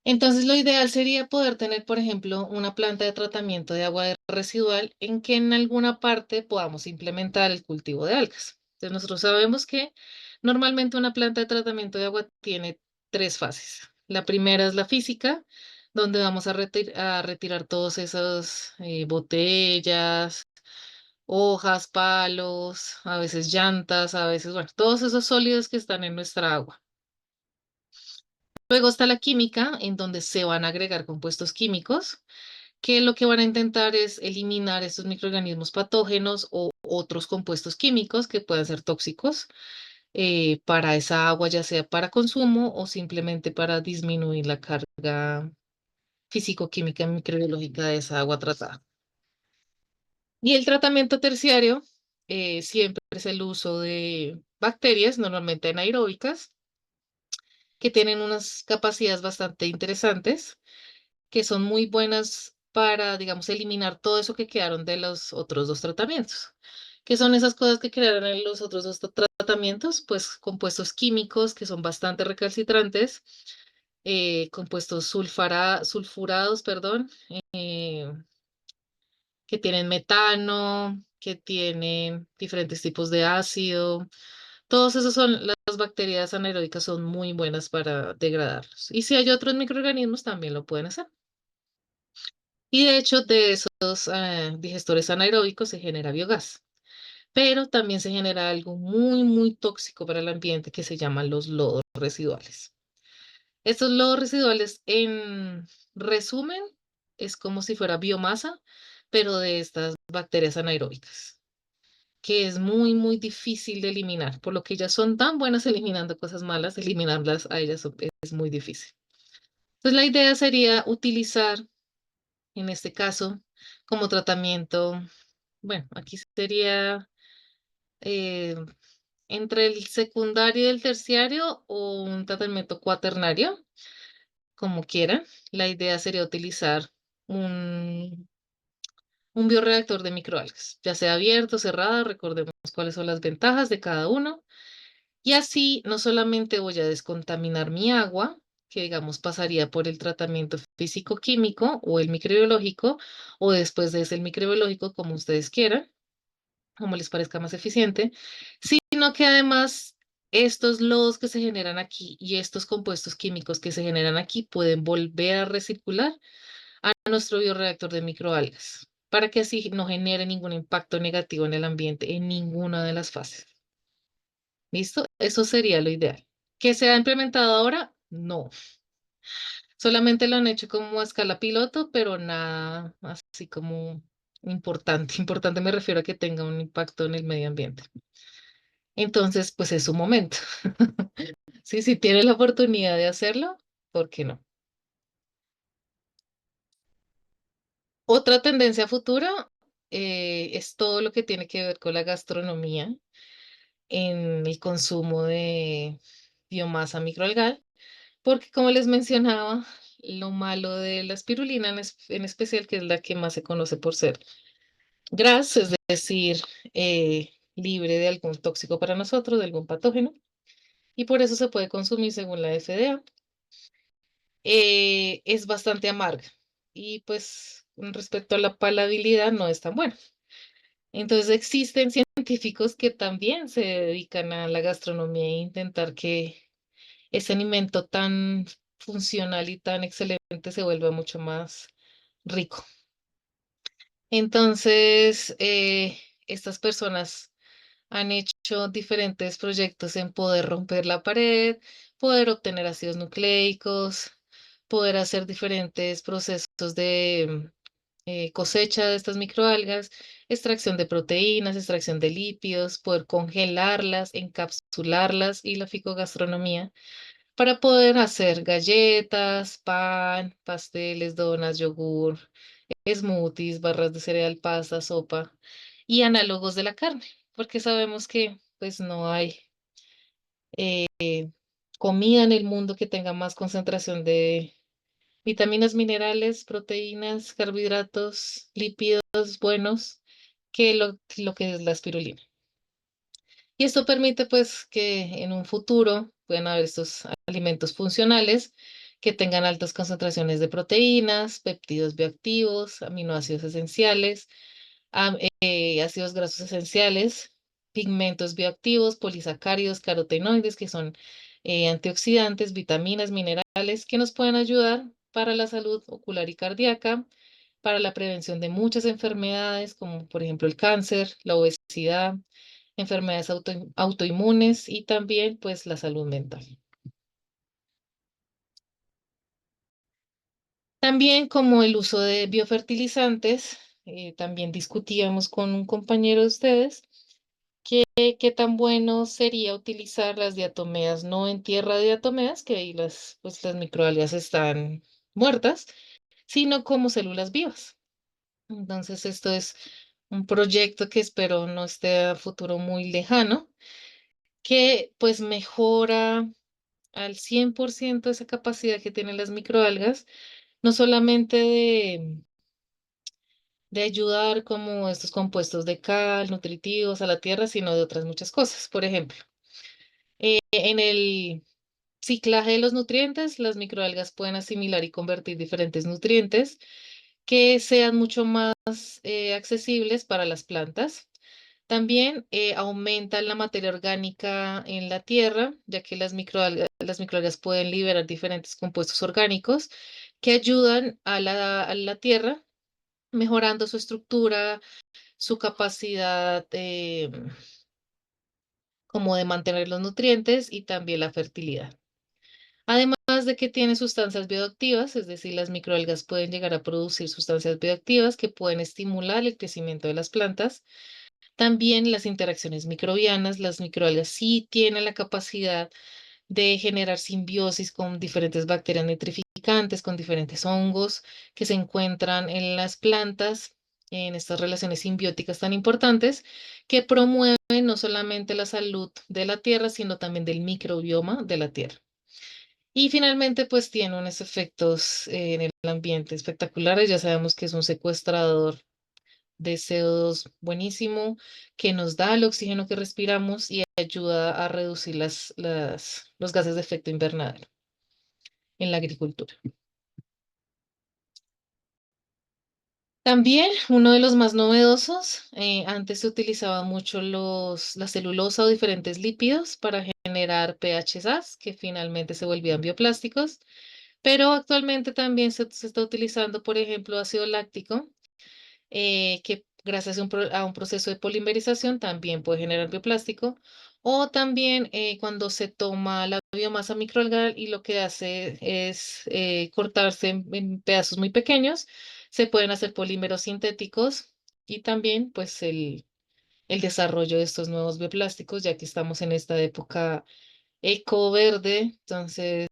Entonces, lo ideal sería poder tener, por ejemplo, una planta de tratamiento de agua residual en que en alguna parte podamos implementar el cultivo de algas. Entonces, nosotros sabemos que normalmente una planta de tratamiento de agua tiene tres fases. La primera es la física, donde vamos a retirar todos esos botellas, hojas, palos, a veces llantas, a veces, bueno, todos esos sólidos que están en nuestra agua. Luego está la química, en donde se van a agregar compuestos químicos, que lo que van a intentar es eliminar estos microorganismos patógenos o otros compuestos químicos que puedan ser tóxicos para esa agua, ya sea para consumo o simplemente para disminuir la carga físico-química microbiológica de esa agua tratada. Y el tratamiento terciario siempre es el uso de bacterias, normalmente anaeróbicas, que tienen unas capacidades bastante interesantes, que son muy buenas para, digamos, eliminar todo eso que quedaron de los otros dos tratamientos. ¿Qué son esas cosas que quedaron en los otros dos tratamientos? Pues compuestos químicos que son bastante recalcitrantes, compuestos sulfurados, perdón, eh, que tienen metano, que tienen diferentes tipos de ácido. Todos esos son, las bacterias anaeróbicas son muy buenas para degradarlos. Y si hay otros microorganismos, también lo pueden hacer. Y de hecho, de esos digestores anaeróbicos se genera biogás. Pero también se genera algo muy, muy tóxico para el ambiente que se llaman los lodos residuales. Estos lodos residuales, en resumen, es como si fuera biomasa, pero de estas bacterias anaeróbicas, que es muy, muy difícil de eliminar, por lo que ellas son tan buenas eliminando cosas malas, eliminarlas a ellas es muy difícil. Entonces, la idea sería utilizar, en este caso, como tratamiento, bueno, aquí sería eh, entre el secundario y el terciario o un tratamiento cuaternario, como quieran. La idea sería utilizar un, un bioreactor de microalgas, ya sea abierto, cerrado, recordemos cuáles son las ventajas de cada uno. Y así no solamente voy a descontaminar mi agua, que digamos pasaría por el tratamiento físico-químico o el microbiológico, o después de ese el microbiológico, como ustedes quieran, como les parezca más eficiente, sino que además estos lodos que se generan aquí y estos compuestos químicos que se generan aquí pueden volver a recircular a nuestro bioreactor de microalgas, para que así no genere ningún impacto negativo en el ambiente en ninguna de las fases. ¿Listo? Eso sería lo ideal. ¿Que se ha implementado ahora? No. Solamente lo han hecho como a escala piloto, pero nada así como importante. Importante me refiero a que tenga un impacto en el medio ambiente. Entonces, pues es su momento. Sí, si tiene la oportunidad de hacerlo, ¿por qué no? Otra tendencia futura es todo lo que tiene que ver con la gastronomía en el consumo de biomasa microalgal. Porque como les mencionaba, lo malo de la espirulina en especial, que es la que más se conoce por ser grasa, es decir, libre de algún tóxico para nosotros, de algún patógeno, y por eso se puede consumir según la FDA, es bastante amarga y pues respecto a la palatabilidad no es tan buena. Entonces existen científicos que también se dedican a la gastronomía e intentar que ese alimento tan funcional y tan excelente se vuelva mucho más rico. Entonces, estas personas han hecho diferentes proyectos en poder romper la pared, poder obtener ácidos nucleicos, poder hacer diferentes procesos de cosecha de estas microalgas, extracción de proteínas, extracción de lípidos, poder congelarlas, encapsularlas y la ficogastronomía para poder hacer galletas, pan, pasteles, donas, yogur, smoothies, barras de cereal, pasta, sopa y análogos de la carne, porque sabemos que pues no hay comida en el mundo que tenga más concentración de vitaminas, minerales, proteínas, carbohidratos, lípidos buenos que lo que es la espirulina. Y esto permite pues que en un futuro puedan haber estos alimentos funcionales que tengan altas concentraciones de proteínas, péptidos bioactivos, aminoácidos esenciales, ácidos grasos esenciales, pigmentos bioactivos, polisacáridos, carotenoides, que son antioxidantes, vitaminas, minerales, que nos pueden ayudar para la salud ocular y cardíaca, para la prevención de muchas enfermedades, como por ejemplo el cáncer, la obesidad, enfermedades autoinmunes y también pues la salud mental. También como el uso de biofertilizantes, también discutíamos con un compañero de ustedes qué tan bueno sería utilizar las diatomeas no en tierra de diatomeas, que ahí pues, las microalgas están muertas, sino como células vivas. Entonces esto es un proyecto que espero no esté a futuro muy lejano, que pues mejora al 100% esa capacidad que tienen las microalgas, no solamente de ayudar como estos compuestos de cal, nutritivos a la tierra, sino de otras muchas cosas. Por ejemplo, en el ciclaje de los nutrientes, las microalgas pueden asimilar y convertir diferentes nutrientes que sean mucho más accesibles para las plantas. También aumenta la materia orgánica en la tierra, ya que las microalgas pueden liberar diferentes compuestos orgánicos que ayudan a la tierra, mejorando su estructura, su capacidad como de mantener los nutrientes y también la fertilidad. Además de que tiene sustancias bioactivas, es decir, las microalgas pueden llegar a producir sustancias bioactivas que pueden estimular el crecimiento de las plantas. También las interacciones microbianas, las microalgas sí tienen la capacidad de generar simbiosis con diferentes bacterias nitrificantes, con diferentes hongos que se encuentran en las plantas, en estas relaciones simbióticas tan importantes, que promueven no solamente la salud de la tierra, sino también del microbioma de la tierra. Y finalmente, pues tiene unos efectos en el ambiente espectaculares. Ya sabemos que es un secuestrador de CO2 buenísimo, que nos da el oxígeno que respiramos y ayuda a reducir los gases de efecto invernadero en la agricultura. También uno de los más novedosos, antes se utilizaba mucho la celulosa o diferentes lípidos para generar PHSAs, que finalmente se volvían bioplásticos, pero actualmente también se está utilizando, por ejemplo, ácido láctico que gracias a a un proceso de polimerización también puede generar bioplástico. O también cuando se toma la biomasa microalgal y lo que hace es cortarse en pedazos muy pequeños, se pueden hacer polímeros sintéticos y también pues el desarrollo de estos nuevos bioplásticos, ya que estamos en esta época eco verde, entonces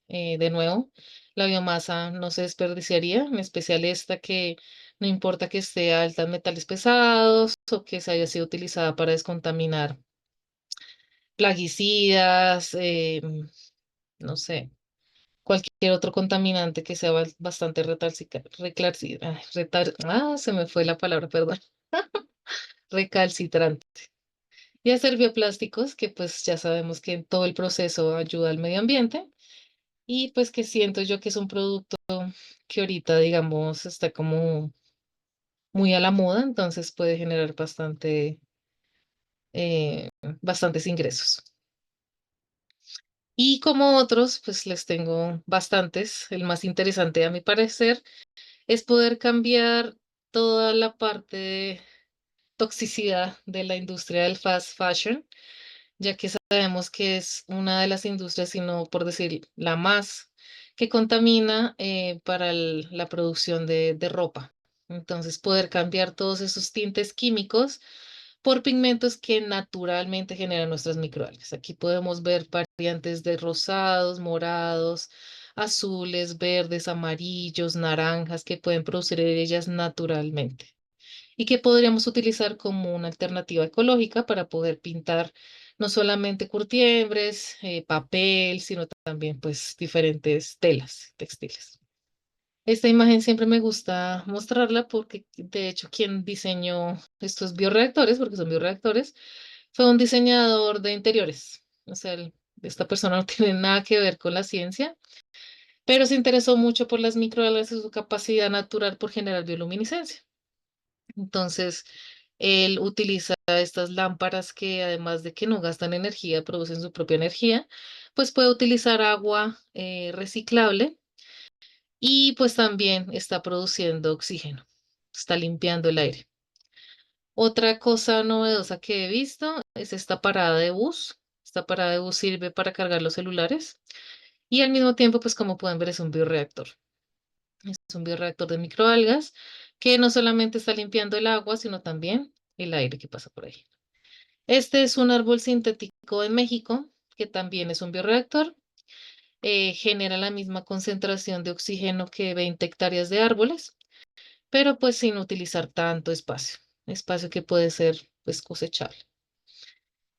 de nuevo, la biomasa no se desperdiciaría, en especial esta que no importa que esté alta en metales pesados o que se haya sido utilizada para descontaminar plaguicidas, no sé, cualquier otro contaminante que sea bastante se me fue la palabra, perdón, recalcitrante. Y hacer bioplásticos, que pues ya sabemos que en todo el proceso ayuda al medio ambiente y pues que siento yo que es un producto que ahorita, digamos, está como muy a la moda, entonces puede generar bastantes ingresos. Y como otros, pues les tengo bastantes. El más interesante, a mi parecer, es poder cambiar toda la parte de toxicidad de la industria del fast fashion, ya que sabemos que es una de las industrias, si no por decir la más, que contamina para la producción de ropa. Entonces, poder cambiar todos esos tintes químicos por pigmentos que naturalmente generan nuestras microalgas. Aquí podemos ver variantes de rosados, morados, azules, verdes, amarillos, naranjas que pueden producir ellas naturalmente y que podríamos utilizar como una alternativa ecológica para poder pintar no solamente curtiembres, papel, sino también pues diferentes telas textiles. Esta imagen siempre me gusta mostrarla porque de hecho quien diseñó estos bioreactores, porque son bioreactores, fue un diseñador de interiores. O sea, esta persona no tiene nada que ver con la ciencia, pero se interesó mucho por las microalgas y su capacidad natural por generar bioluminiscencia. Entonces, él utiliza estas lámparas que además de que no gastan energía, producen su propia energía, pues puede utilizar agua reciclable y pues también está produciendo oxígeno, está limpiando el aire. Otra cosa novedosa que he visto es esta parada de bus. Esta parada de bus sirve para cargar los celulares y al mismo tiempo, pues como pueden ver, es un bioreactor. Es un bioreactor de microalgas que no solamente está limpiando el agua, sino también el aire que pasa por ahí. Este es un árbol sintético en México, que también es un bioreactor. Genera la misma concentración de oxígeno que 20 hectáreas de árboles, pero pues sin utilizar tanto espacio, espacio que puede ser pues cosechable.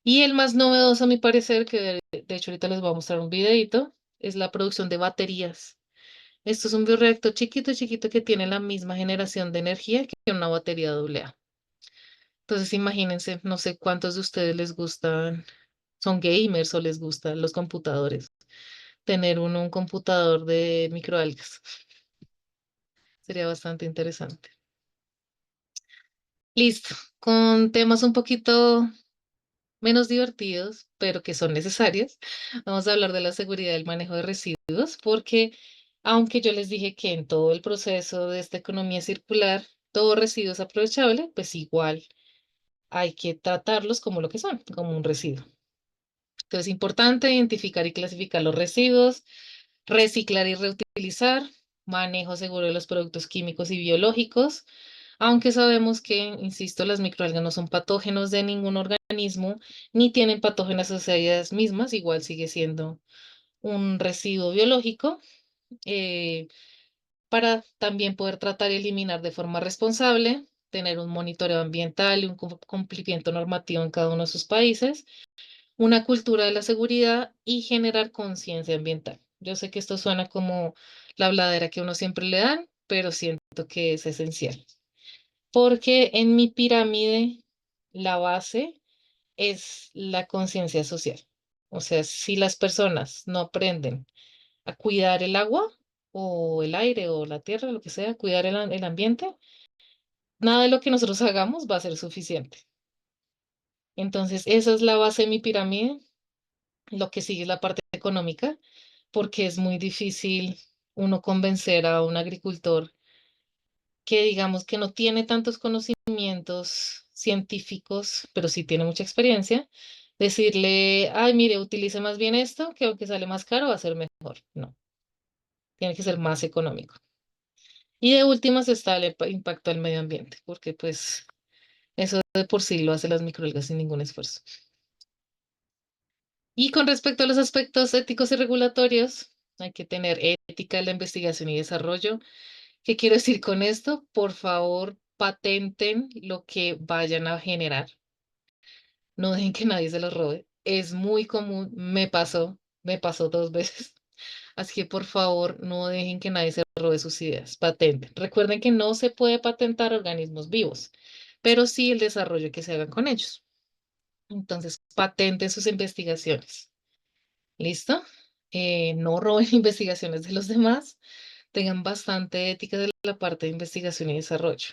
Y el más novedoso, a mi parecer, que de hecho ahorita les voy a mostrar un videito, es la producción de baterías. Esto es un bioreactor chiquito, chiquito que tiene la misma generación de energía que una batería AA. Entonces, imagínense, no sé cuántos de ustedes les gustan, son gamers o les gustan los computadores. Tener un computador de microalgas sería bastante interesante. Listo, con temas un poquito menos divertidos, pero que son necesarios. Vamos a hablar de la seguridad del manejo de residuos, porque aunque yo les dije que en todo el proceso de esta economía circular, todo residuo es aprovechable, pues igual hay que tratarlos como lo que son, como un residuo. Entonces es importante identificar y clasificar los residuos, reciclar y reutilizar, manejo seguro de los productos químicos y biológicos, aunque sabemos que, insisto, las microalgas no son patógenos de ningún organismo, ni tienen patógenos hacia ellas mismas, igual sigue siendo un residuo biológico, eh, para también poder tratar y eliminar de forma responsable, tener un monitoreo ambiental y un cumplimiento normativo en cada uno de sus países, una cultura de la seguridad y generar conciencia ambiental. Yo sé que esto suena como la habladera que uno siempre le dan, pero siento que es esencial. Porque en mi pirámide la base es la conciencia social. O sea, si las personas no aprenden a cuidar el agua o el aire o la tierra, lo que sea, cuidar el ambiente, nada de lo que nosotros hagamos va a ser suficiente. Entonces, esa es la base de mi pirámide. Lo que sigue es la parte económica, porque es muy difícil uno convencer a un agricultor que digamos que no tiene tantos conocimientos científicos, pero sí tiene mucha experiencia, decirle, ay, mire, utilice más bien esto, que aunque sale más caro va a ser mejor. No, tiene que ser más económico. Y de últimas está el impacto al medio ambiente, porque pues eso de por sí lo hacen las microalgas sin ningún esfuerzo. Y con respecto a los aspectos éticos y regulatorios, hay que tener ética en la investigación y desarrollo. ¿Qué quiero decir con esto? Por favor, patenten lo que vayan a generar. No dejen que nadie se los robe. Es muy común, me pasó 2 veces. Así que por favor, no dejen que nadie se robe sus ideas. Patenten. Recuerden que no se puede patentar organismos vivos, pero sí el desarrollo que se haga con ellos. Entonces, patenten sus investigaciones. ¿Listo? No roben investigaciones de los demás. Tengan bastante ética de la parte de investigación y desarrollo.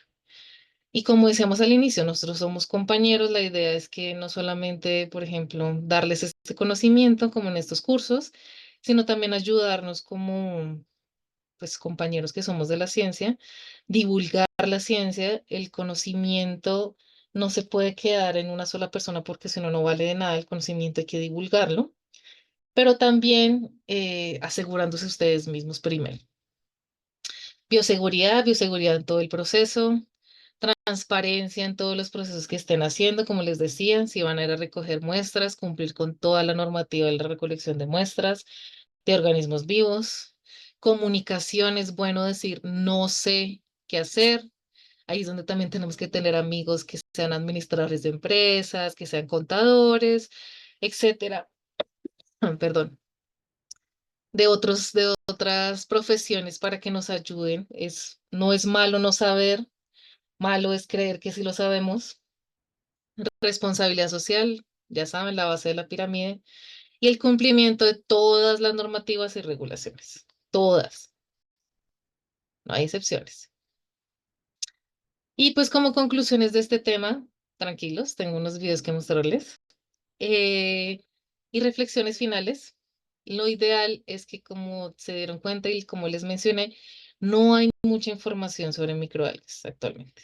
Y como decíamos al inicio, nosotros somos compañeros. La idea es que no solamente, por ejemplo, darles este conocimiento como en estos cursos, sino también ayudarnos como pues compañeros que somos de la ciencia, divulgar la ciencia. El conocimiento no se puede quedar en una sola persona porque si no, no vale de nada. El conocimiento hay que divulgarlo, pero también asegurándose ustedes mismos primero. Bioseguridad, bioseguridad en todo el proceso, transparencia en todos los procesos que estén haciendo, como les decía, si van a ir a recoger muestras, cumplir con toda la normativa de la recolección de muestras de organismos vivos. Comunicación, es bueno decir, no sé qué hacer. Ahí es donde también tenemos que tener amigos que sean administradores de empresas, que sean contadores, etcétera, perdón, de otras profesiones para que nos ayuden. No es malo no saber, malo es creer que sí lo sabemos. Responsabilidad social, ya saben, la base de la pirámide, y el cumplimiento de todas las normativas y regulaciones. Todas, no hay excepciones. Y pues como conclusiones de este tema, tranquilos, tengo unos videos que mostrarles. eh, y reflexiones finales. Lo ideal es que, como se dieron cuenta y como les mencioné, no hay mucha información sobre microalgas actualmente.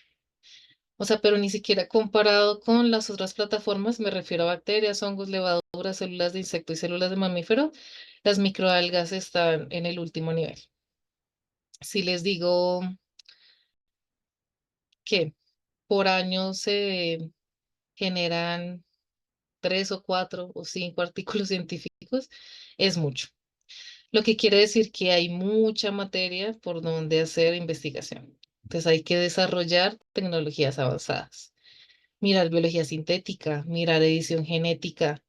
O sea, pero ni siquiera comparado con las otras plataformas, me refiero a bacterias, hongos, levaduras, células de insecto y células de mamífero, las microalgas están en el último nivel. Si les digo que por año se generan 3 o 4 o 5 artículos científicos, es mucho. Lo que quiere decir que hay mucha materia por donde hacer investigación. Entonces hay que desarrollar tecnologías avanzadas, mirar biología sintética, mirar edición genética,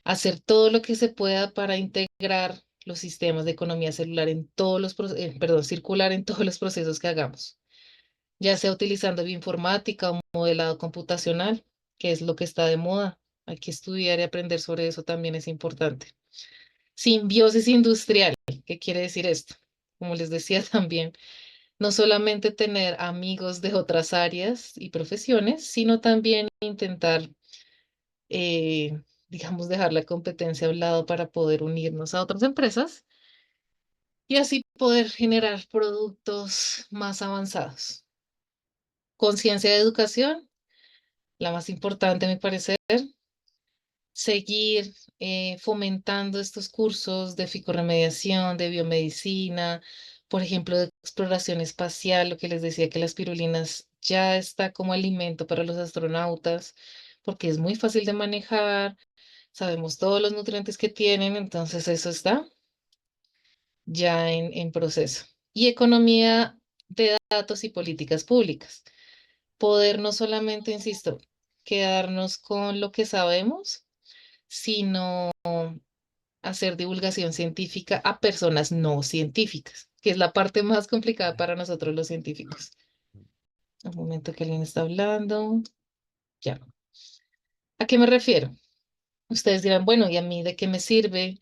hacer todo lo que se pueda para integrar los sistemas de economía celular en todos los, perdón, circular en todos los procesos que hagamos, ya sea utilizando bioinformática o modelado computacional, que es lo que está de moda. Hay que estudiar y aprender sobre eso también es importante. Simbiosis industrial, ¿qué quiere decir esto? Como les decía también, no solamente tener amigos de otras áreas y profesiones, sino también intentar, digamos, dejar la competencia a un lado para poder unirnos a otras empresas y así poder generar productos más avanzados. Conciencia de educación, la más importante, a mi parecer, seguir fomentando estos cursos de ficorremediación, de biomedicina, por ejemplo, de exploración espacial, lo que les decía que las pirulinas ya está como alimento para los astronautas, porque es muy fácil de manejar, sabemos todos los nutrientes que tienen, entonces eso está ya en proceso. Y economía de datos y políticas públicas. Poder no solamente, insisto, quedarnos con lo que sabemos, sino hacer divulgación científica a personas no científicas, que es la parte más complicada para nosotros los científicos. Un momento que alguien está hablando. Ya. ¿A qué me refiero? Ustedes dirán, bueno, ¿y a mí de qué me sirve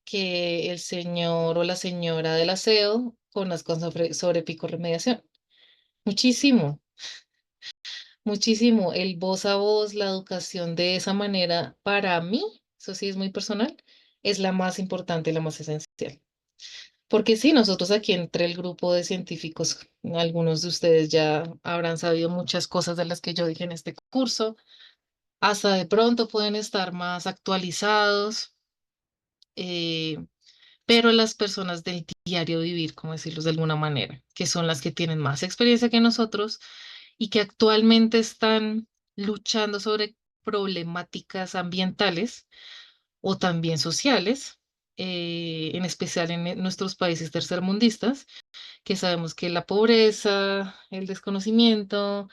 que el señor o la señora del aseo conozcan sobre picorremediación? Muchísimo, muchísimo. El voz a voz, la educación de esa manera, para mí, eso sí es muy personal, es la más importante, la más esencial. Porque sí, nosotros aquí entre el grupo de científicos, algunos de ustedes ya habrán sabido muchas cosas de las que yo dije en este curso, hasta de pronto pueden estar más actualizados, eh, pero las personas del diario vivir, como decirlos de alguna manera, que son las que tienen más experiencia que nosotros y que actualmente están luchando sobre problemáticas ambientales o también sociales, en especial en nuestros países tercermundistas, que sabemos que la pobreza, el desconocimiento,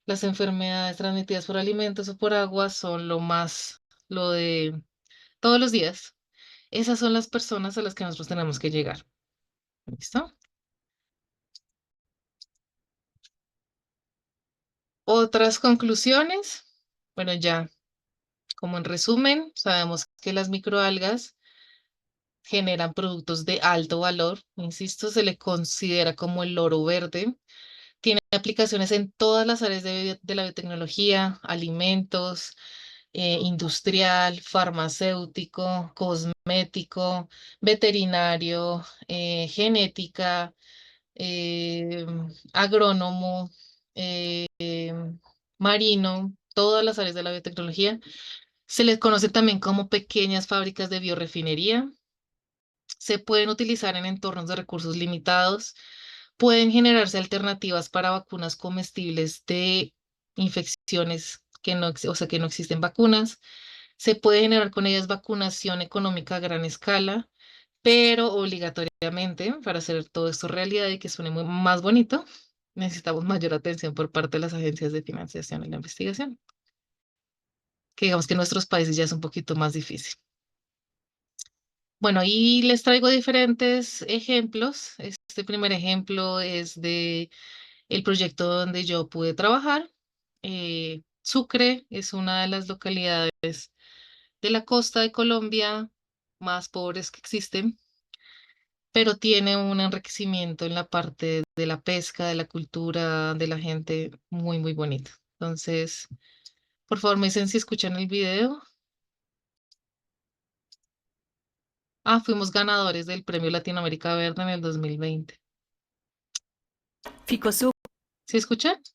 las enfermedades transmitidas por alimentos o por agua son lo de todos los días. Esas son las personas a las que nosotros tenemos que llegar. ¿Listo? Otras conclusiones. Bueno, ya como en resumen, sabemos que las microalgas generan productos de alto valor. Insisto, se le considera como el oro verde. Tiene aplicaciones en todas las áreas de la biotecnología, alimentos, industrial, farmacéutico, cosmético, veterinario, genética, eh, agrónomo, marino, todas las áreas de la biotecnología. Se les conoce también como pequeñas fábricas de biorefinería. Se pueden utilizar en entornos de recursos limitados. Pueden generarse alternativas para vacunas comestibles de infecciones que no, o sea, que no existen vacunas. Se puede generar con ellas vacunación económica a gran escala, pero obligatoriamente, para hacer todo esto realidad y que suene más bonito, necesitamos mayor atención por parte de las agencias de financiación y la investigación. que digamos que en nuestros países ya es un poquito más difícil. Bueno, y les traigo diferentes ejemplos. Este primer ejemplo es de el proyecto donde yo pude trabajar. Sucre es una de las localidades de la costa de Colombia más pobres que existen, pero tiene un enriquecimiento en la parte de la pesca, de la cultura, de la gente muy, muy bonito. Entonces, por favor, me dicen si escuchan el video. Ah, fuimos ganadores del Premio Latinoamérica Verde en el 2020. Ficosu- ¿Sí escuchan? Sí,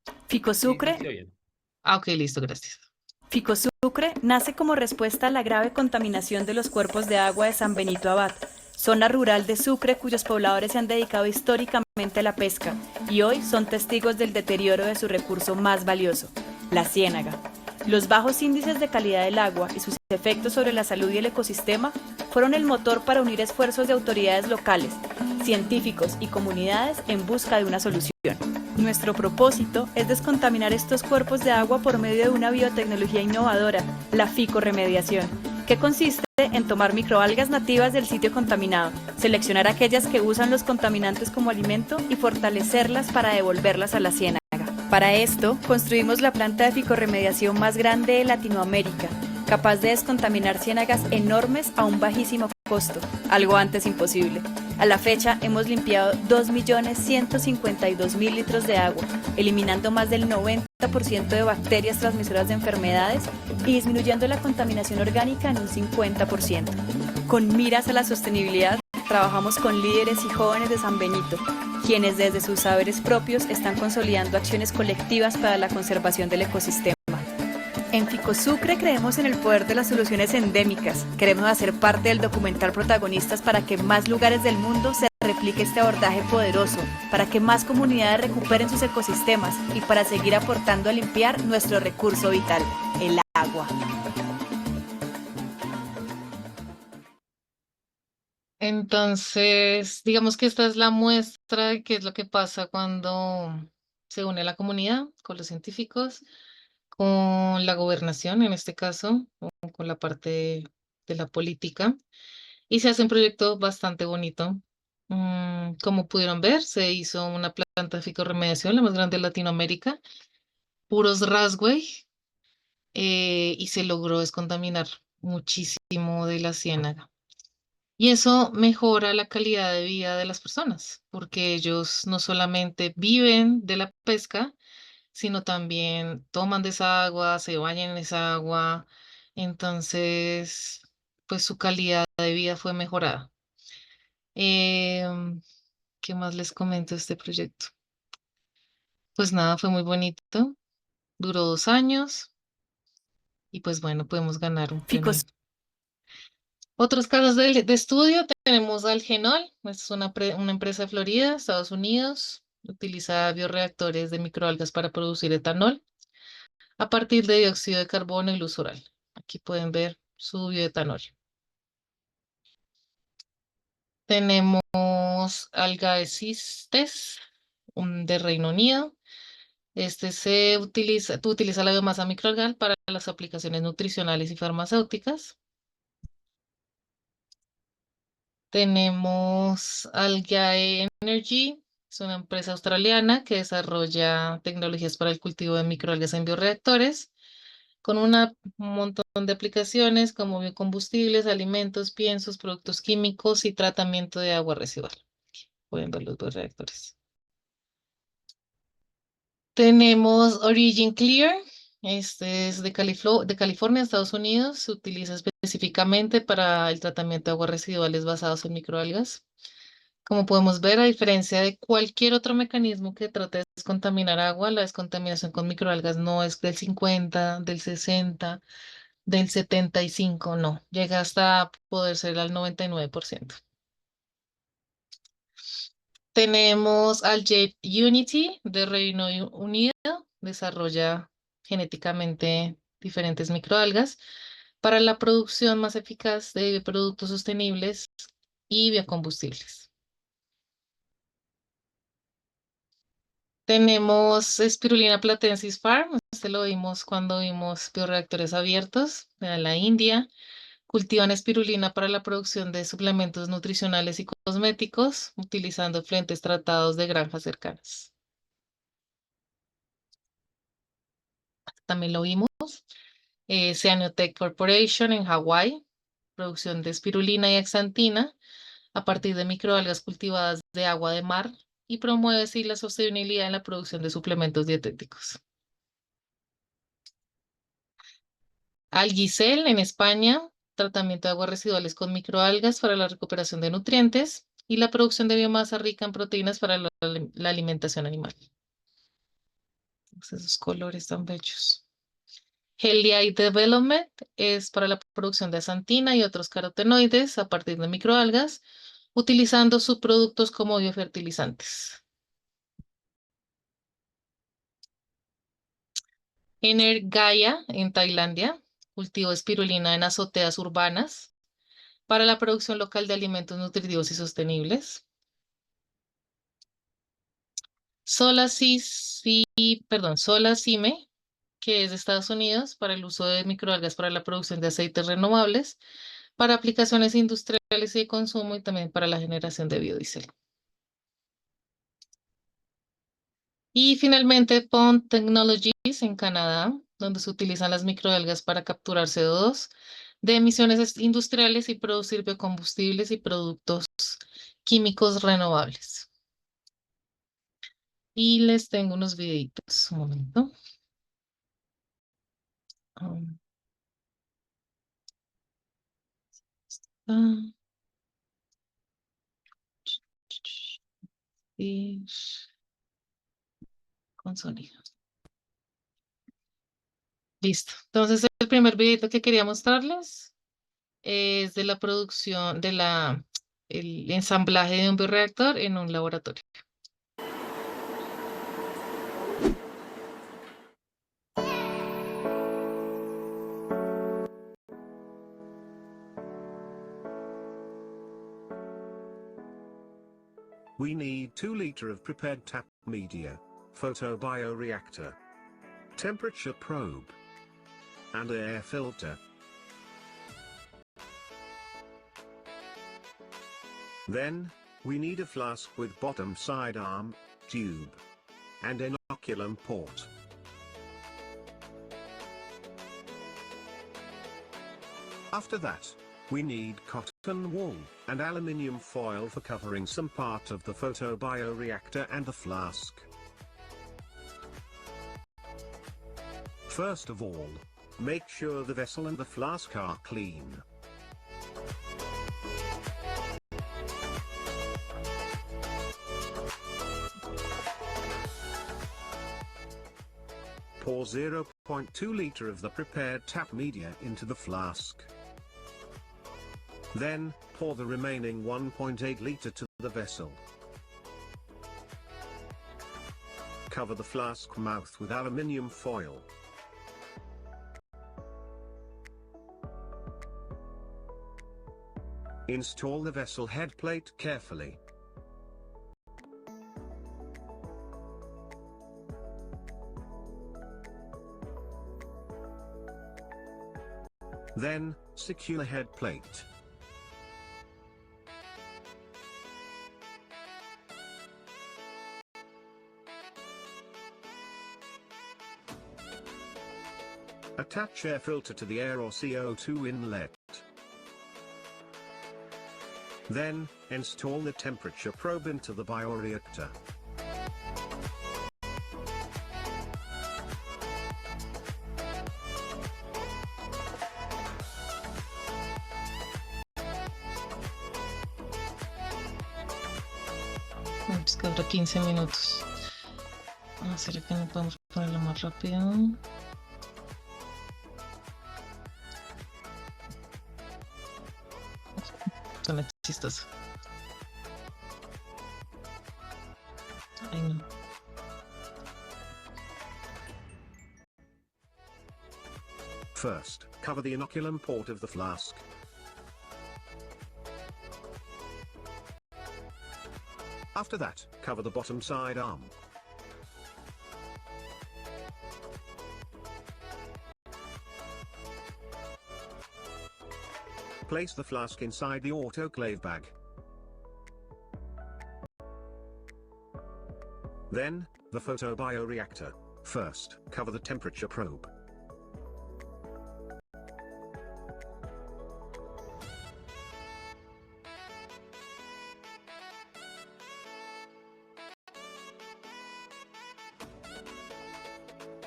se Ficosucre, escucha bien. Ah, ok, listo, gracias. Ficosucre nace como respuesta a la grave contaminación de los cuerpos de agua de San Benito Abad, zona rural de Sucre cuyos pobladores se han dedicado históricamente a la pesca y hoy son testigos del deterioro de su recurso más valioso, la ciénaga. Los bajos índices de calidad del agua y sus efectos sobre la salud y el ecosistema fueron el motor para unir esfuerzos de autoridades locales, científicos y comunidades en busca de una solución. Nuestro propósito es descontaminar estos cuerpos de agua por medio de una biotecnología innovadora, la ficorremediación, que consiste en tomar microalgas nativas del sitio contaminado, seleccionar aquellas que usan los contaminantes como alimento y fortalecerlas para devolverlas a la ciénaga. Para esto, construimos la planta de ficorremediación más grande de Latinoamérica, capaz de descontaminar ciénagas enormes a un bajísimo costo, algo antes imposible. A la fecha hemos limpiado 2.152.000 litros de agua, eliminando más del 90% de bacterias transmisoras de enfermedades y disminuyendo la contaminación orgánica en un 50%. Con miras a la sostenibilidad, trabajamos con líderes y jóvenes de San Benito, quienes desde sus saberes propios están consolidando acciones colectivas para la conservación del ecosistema. En Ficosucre creemos en el poder de las soluciones endémicas. Queremos hacer parte del documental Protagonistas para que más lugares del mundo se replique este abordaje poderoso, para que más comunidades recuperen sus ecosistemas y para seguir aportando a limpiar nuestro recurso vital, el agua. Entonces, digamos que esta es la muestra de qué es lo que pasa cuando se une la comunidad con los científicos, con la gobernación, en este caso, o con la parte de la política, y se hace un proyecto bastante bonito. Como pudieron ver, se hizo una planta de ficorremediación, la más grande de Latinoamérica, puros Rasway, y se logró descontaminar muchísimo de la ciénaga. Y eso mejora la calidad de vida de las personas, porque ellos no solamente viven de la pesca, sino también toman de esa agua, se bañan en esa agua. Entonces, pues su calidad de vida fue mejorada. Em, ¿Qué más les comento de este proyecto? Pues nada, fue muy bonito, duró 2 años y pues bueno, podemos ganar un premio. Ficos Otros casos de estudio tenemos Algenol, es una empresa de Florida, Estados Unidos, utiliza bioreactores de microalgas para producir etanol a partir de dióxido de carbono y luz oral. Aquí pueden ver su bioetanol. Tenemos Algaesistes, de Reino Unido. Este utiliza la biomasa microalgal para las aplicaciones nutricionales y farmacéuticas. Tenemos Algae Energy, es una empresa australiana que desarrolla tecnologías para el cultivo de microalgas en bioreactores, con un montón de aplicaciones como biocombustibles, alimentos, piensos, productos químicos y tratamiento de agua residual. Pueden ver los bioreactores. Tenemos Origin Clear, este es de California, Estados Unidos, se utiliza específicamente para el tratamiento de aguas residuales basados en microalgas. Como podemos ver, a diferencia de cualquier otro mecanismo que trate de descontaminar agua, la descontaminación con microalgas no es del 50, del 60, del 75, no, llega hasta poder ser al 99%. Tenemos al Algae Unity de Reino Unido, desarrolla genéticamente diferentes microalgas para la producción más eficaz de productos sostenibles y biocombustibles. Tenemos Spirulina platensis Farm, este lo vimos cuando vimos bioreactores abiertos de la India. Cultivan espirulina para la producción de suplementos nutricionales y cosméticos, utilizando efluentes tratados de granjas cercanas. También lo vimos. Cyanotech Corporation en Hawái, producción de espirulina y xantina a partir de microalgas cultivadas de agua de mar y promueve así la sostenibilidad en la producción de suplementos dietéticos. Algicel en España, tratamiento de aguas residuales con microalgas para la recuperación de nutrientes y la producción de biomasa rica en proteínas para la alimentación animal. Esos colores tan bellos. Heliae Development es para la producción de xantina y otros carotenoides a partir de microalgas, utilizando subproductos como biofertilizantes. Energaya en Tailandia, cultivo espirulina en azoteas urbanas para la producción local de alimentos nutritivos y sostenibles. Solacime, que es de Estados Unidos, para el uso de microalgas para la producción de aceites renovables, para aplicaciones industriales y de consumo y también para la generación de biodiesel. Y finalmente Pond Technologies en Canadá, donde se utilizan las microalgas para capturar CO2 de emisiones industriales y producir biocombustibles y productos químicos renovables. Y les tengo unos videitos, un momento. Con sonido. Listo. Entonces, el primer videito que quería mostrarles es de la producción el ensamblaje de un bioreactor en un laboratorio. We need 2 liter of prepared tap media, photobioreactor, temperature probe, and air filter. Then, we need a flask with bottom side arm, tube, and inoculum port. After that, we need cotton wool and aluminium foil for covering some part of the photobioreactor and the flask. First of all, make sure the vessel and the flask are clean. Pour 0.2 liter of the prepared tap media into the flask. Then, pour the remaining 1.8 liter to the vessel. Cover the flask mouth with aluminium foil. Install the vessel head plate carefully. Then, secure the head plate. Attach air filter to the air or CO2 inlet. Then, install the temperature probe into the bioreactor. Es que dura 15 minutos. ¿Será que no podemos ponerlo más rápido? Suena chistoso. Ay, no. First, cover the inoculum port of the flask. After that, cover the bottom side arm. Place the flask inside the autoclave bag. Then, the photobioreactor. First, cover the temperature probe.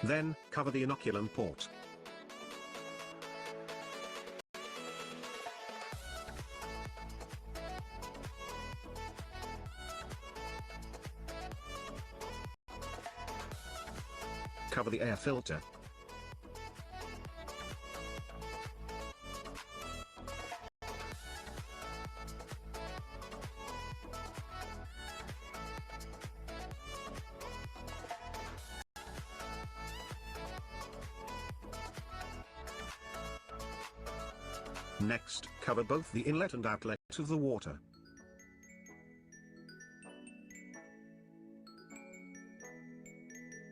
Then, cover the inoculum port. Cover the air filter. Next, cover both the inlet and outlet of the water.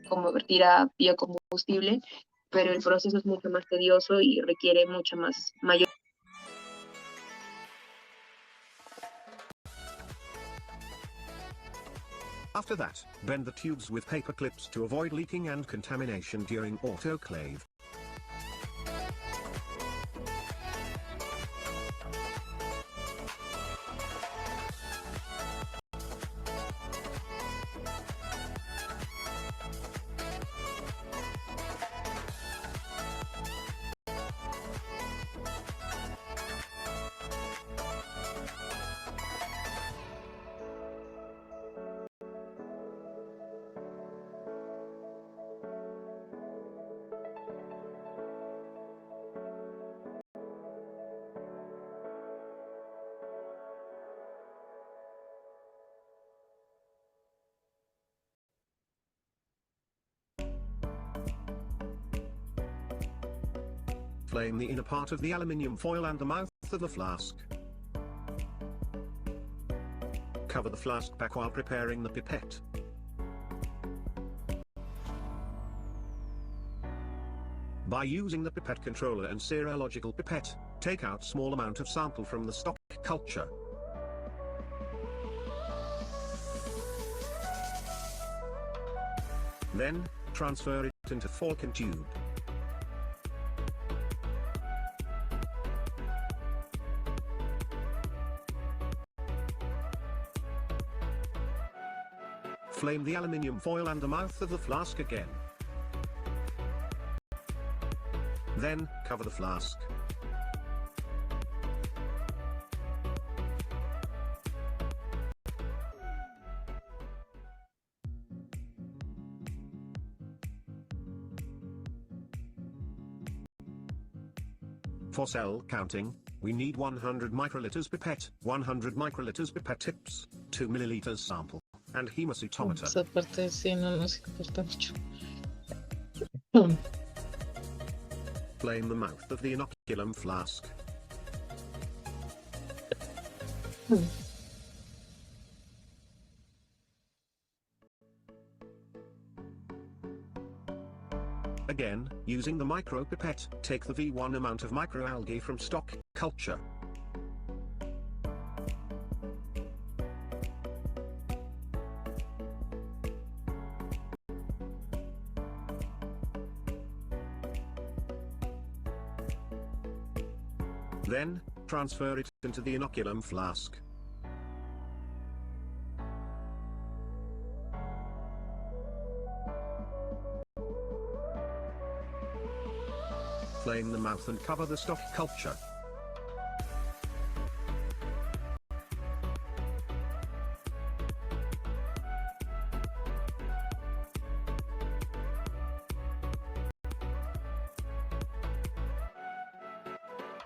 Convertir a biocombustible, pero el proceso es mucho más tedioso y requiere mucha más mayor. After that, bend the tubes with paper clips to avoid leaking and contamination during autoclave. Flame the inner part of the aluminium foil and the mouth of the flask. Cover the flask back while preparing the pipette. By using the pipette controller and serological pipette, take out small amount of sample from the stock culture. Then, transfer it into Falcon tube. Flame the aluminium foil and the mouth of the flask again. Then, cover the flask. For cell counting, we need 100 microliters pipette, 100 microliters pipette tips, 2 milliliters sample, and hemocytometer. Esa parte sí no nos importa mucho. Flame the mouth of the inoculum flask. Again, using the micropipette, take the V1 amount of microalgae from stock culture. Then, transfer it into the inoculum flask. Flame the mouth and cover the stock culture.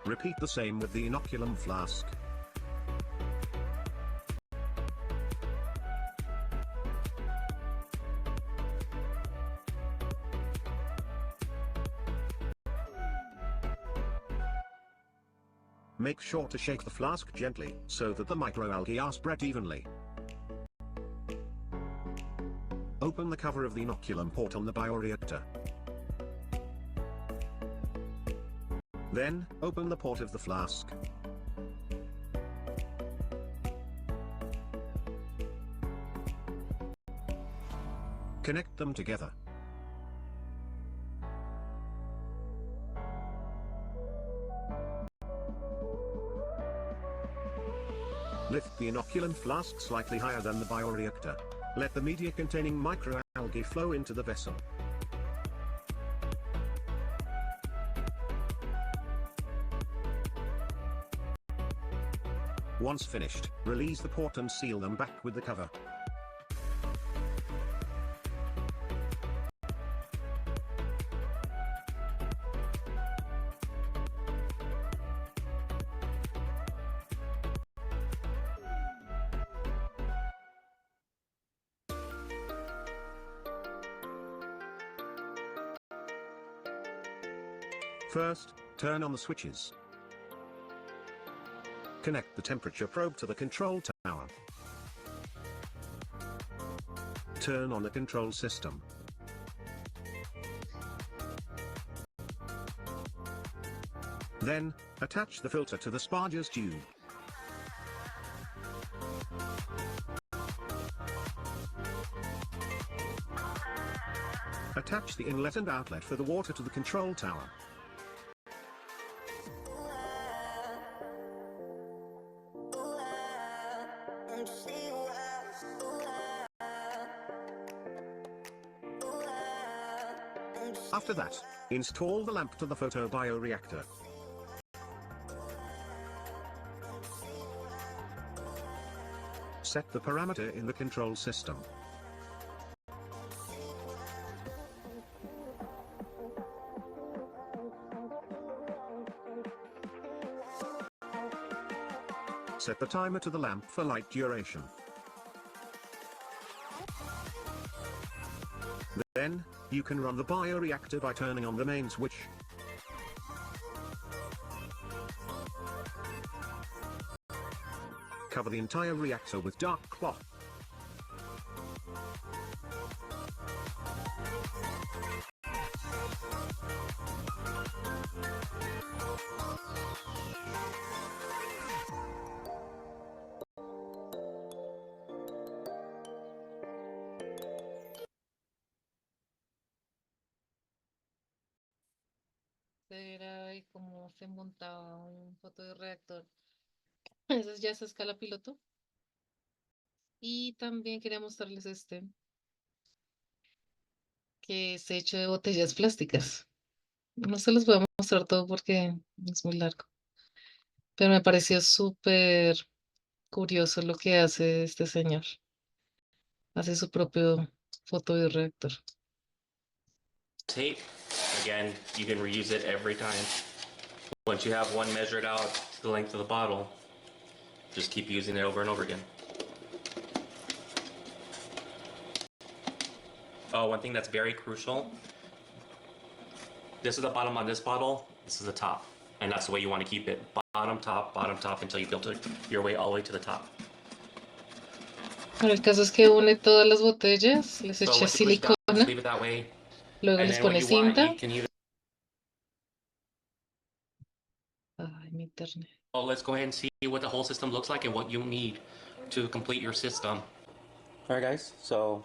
Repeat the same with the inoculum flask. Make sure to shake the flask gently, so that the microalgae are spread evenly. Open the cover of the inoculum port on the bioreactor. Then, open the port of the flask. Connect them together. Lift the inoculant flask slightly higher than the bioreactor. Let the media containing microalgae flow into the vessel. Once finished, release the port and seal them back with the cover. First, turn on the switches. Connect the temperature probe to the control tower. Turn on the control system. Then, attach the filter to the Sparger's tube. Attach the inlet and outlet for the water to the control tower. After that, install the lamp to the photobioreactor. Set the parameter in the control system. Set the timer to the lamp for light duration. Then, you can run the bioreactor by turning on the main switch. Cover the entire reactor with dark cloth. Era y cómo se montaba un fotoreactor. Eso ya es a escala piloto. Y también quería mostrarles este, que es hecho de botellas plásticas. No se los voy a mostrar todo porque es muy largo. Pero me pareció súper curioso lo que hace este señor. Hace su propio fotoreactor. Tape, again, you can reuse it every time. Once you have one measured out to the length of the bottle, just keep using it over and over again. Oh, one thing that's very crucial. This is the bottom on this bottle, this is the top. And that's the way you want to keep it. Bottom, top, until you filter your way all the way to the top. Bueno, el caso es que une todas las botellas, les So echa once you push it down, silicona, just leave it that way. luego And les then when pone you want, cinta. you can either... Ay, mi internet. Oh, let's go ahead and see what the whole system looks like and what you need to complete your system. Alright guys, so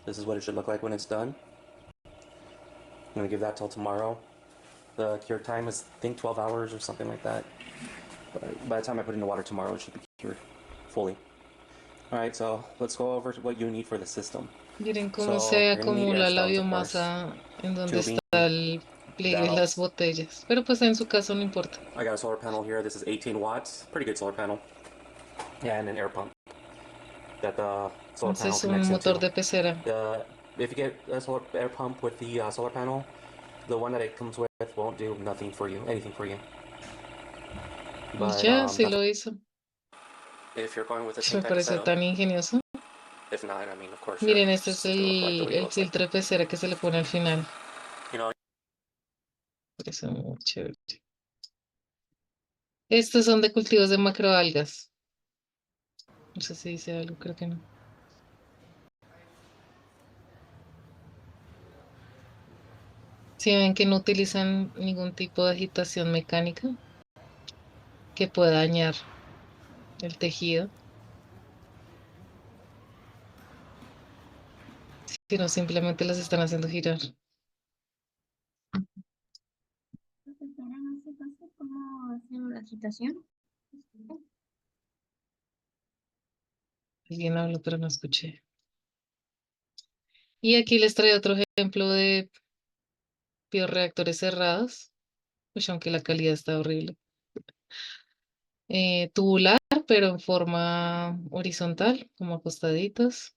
this is what it should look like when it's done. I'm gonna give that till tomorrow. The cure time is, I think, 12 hours or something like that. But by the time I put it in the water tomorrow, it should be cured fully. Alright, so let's go over what you need for the system. Miren cómo So, se you're gonna need air acumula la stones, of course. biomasa en donde Tubing, está el pliegue de las valves. botellas. Pero pues en su caso no importa. I got a solar panel here. This is 18 watts. Pretty good solar panel. Yeah, and an air pump that the solar panel Entonces un connects motor into. de pecera. If you get a solar air pump with the solar panel, the one that it comes with won't do anything for you. Y But ya, sí that's lo hizo. if you're going with the Me same type of parece setup. tan ingenioso. If not, I mean, of course, Miren, your este es system's gonna look like the way it el looks like. filtro de pecera que se le pone al final. You know, Parece muy chévere. Estos son de cultivos de macroalgas. No sé si dice algo, creo que no. Si ven que no utilizan ningún tipo de agitación mecánica que pueda dañar el tejido. sino simplemente las están haciendo girar. ¿Cómo hacen la agitación? Alguien habló, pero no escuché. Y aquí les traigo otro ejemplo de bioreactores cerrados, pues aunque la calidad está horrible. Tubular, pero en forma horizontal, como acostaditos.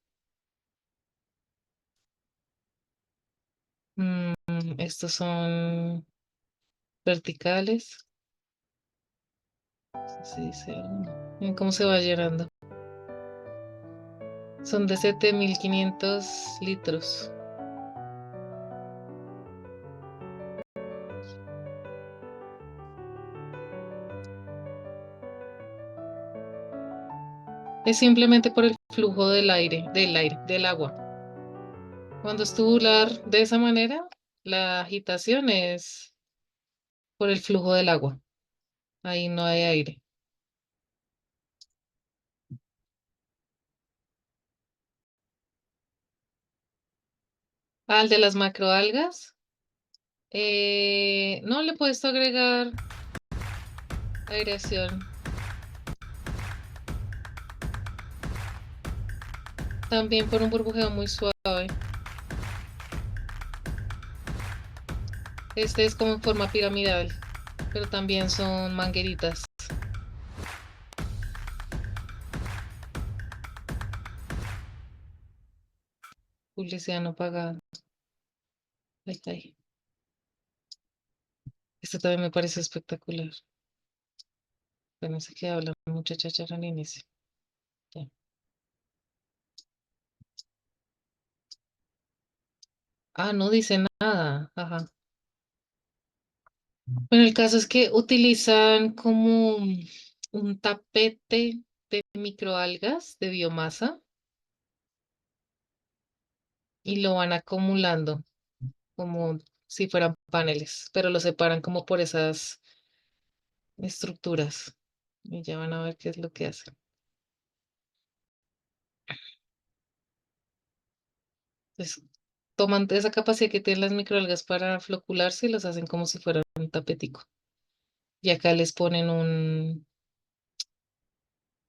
Estos son verticales. Sí, dice algo. Miren cómo se va llenando. Son de 7.500 litros. Es simplemente por el flujo del agua. Cuando es tubular de esa manera, la agitación es por el flujo del agua. Ahí no hay aire. Al de las macroalgas, no le he puesto agregar aireación. También por un burbujeo muy suave. Este es como en forma piramidal, pero también son mangueritas. Publicidad no pagada. Ahí está ahí. Este también me parece espectacular. Bueno, sé que habla mucha cháchara al inicio. Ya. Ah, no dice nada. Ajá. Bueno, el caso es que utilizan como un tapete de microalgas de biomasa y lo van acumulando como si fueran paneles, pero lo separan como por esas estructuras. Y ya van a ver qué es lo que hacen. Entonces, toman esa capacidad que tienen las microalgas para flocularse y las hacen como si fueran un tapetico. Y acá les ponen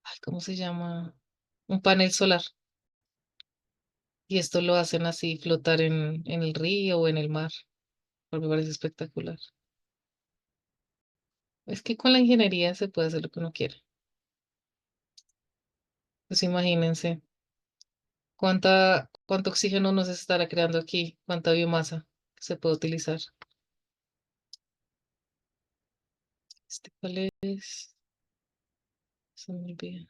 ay, ¿cómo se llama? Un panel solar. Y esto lo hacen así flotar en el río o en el mar. Me parece espectacular. Es que con la ingeniería se puede hacer lo que uno quiera. Pues imagínense cuánto oxígeno nos estará creando aquí, cuánta biomasa se puede utilizar. ¿Cuál es? Se me olvida.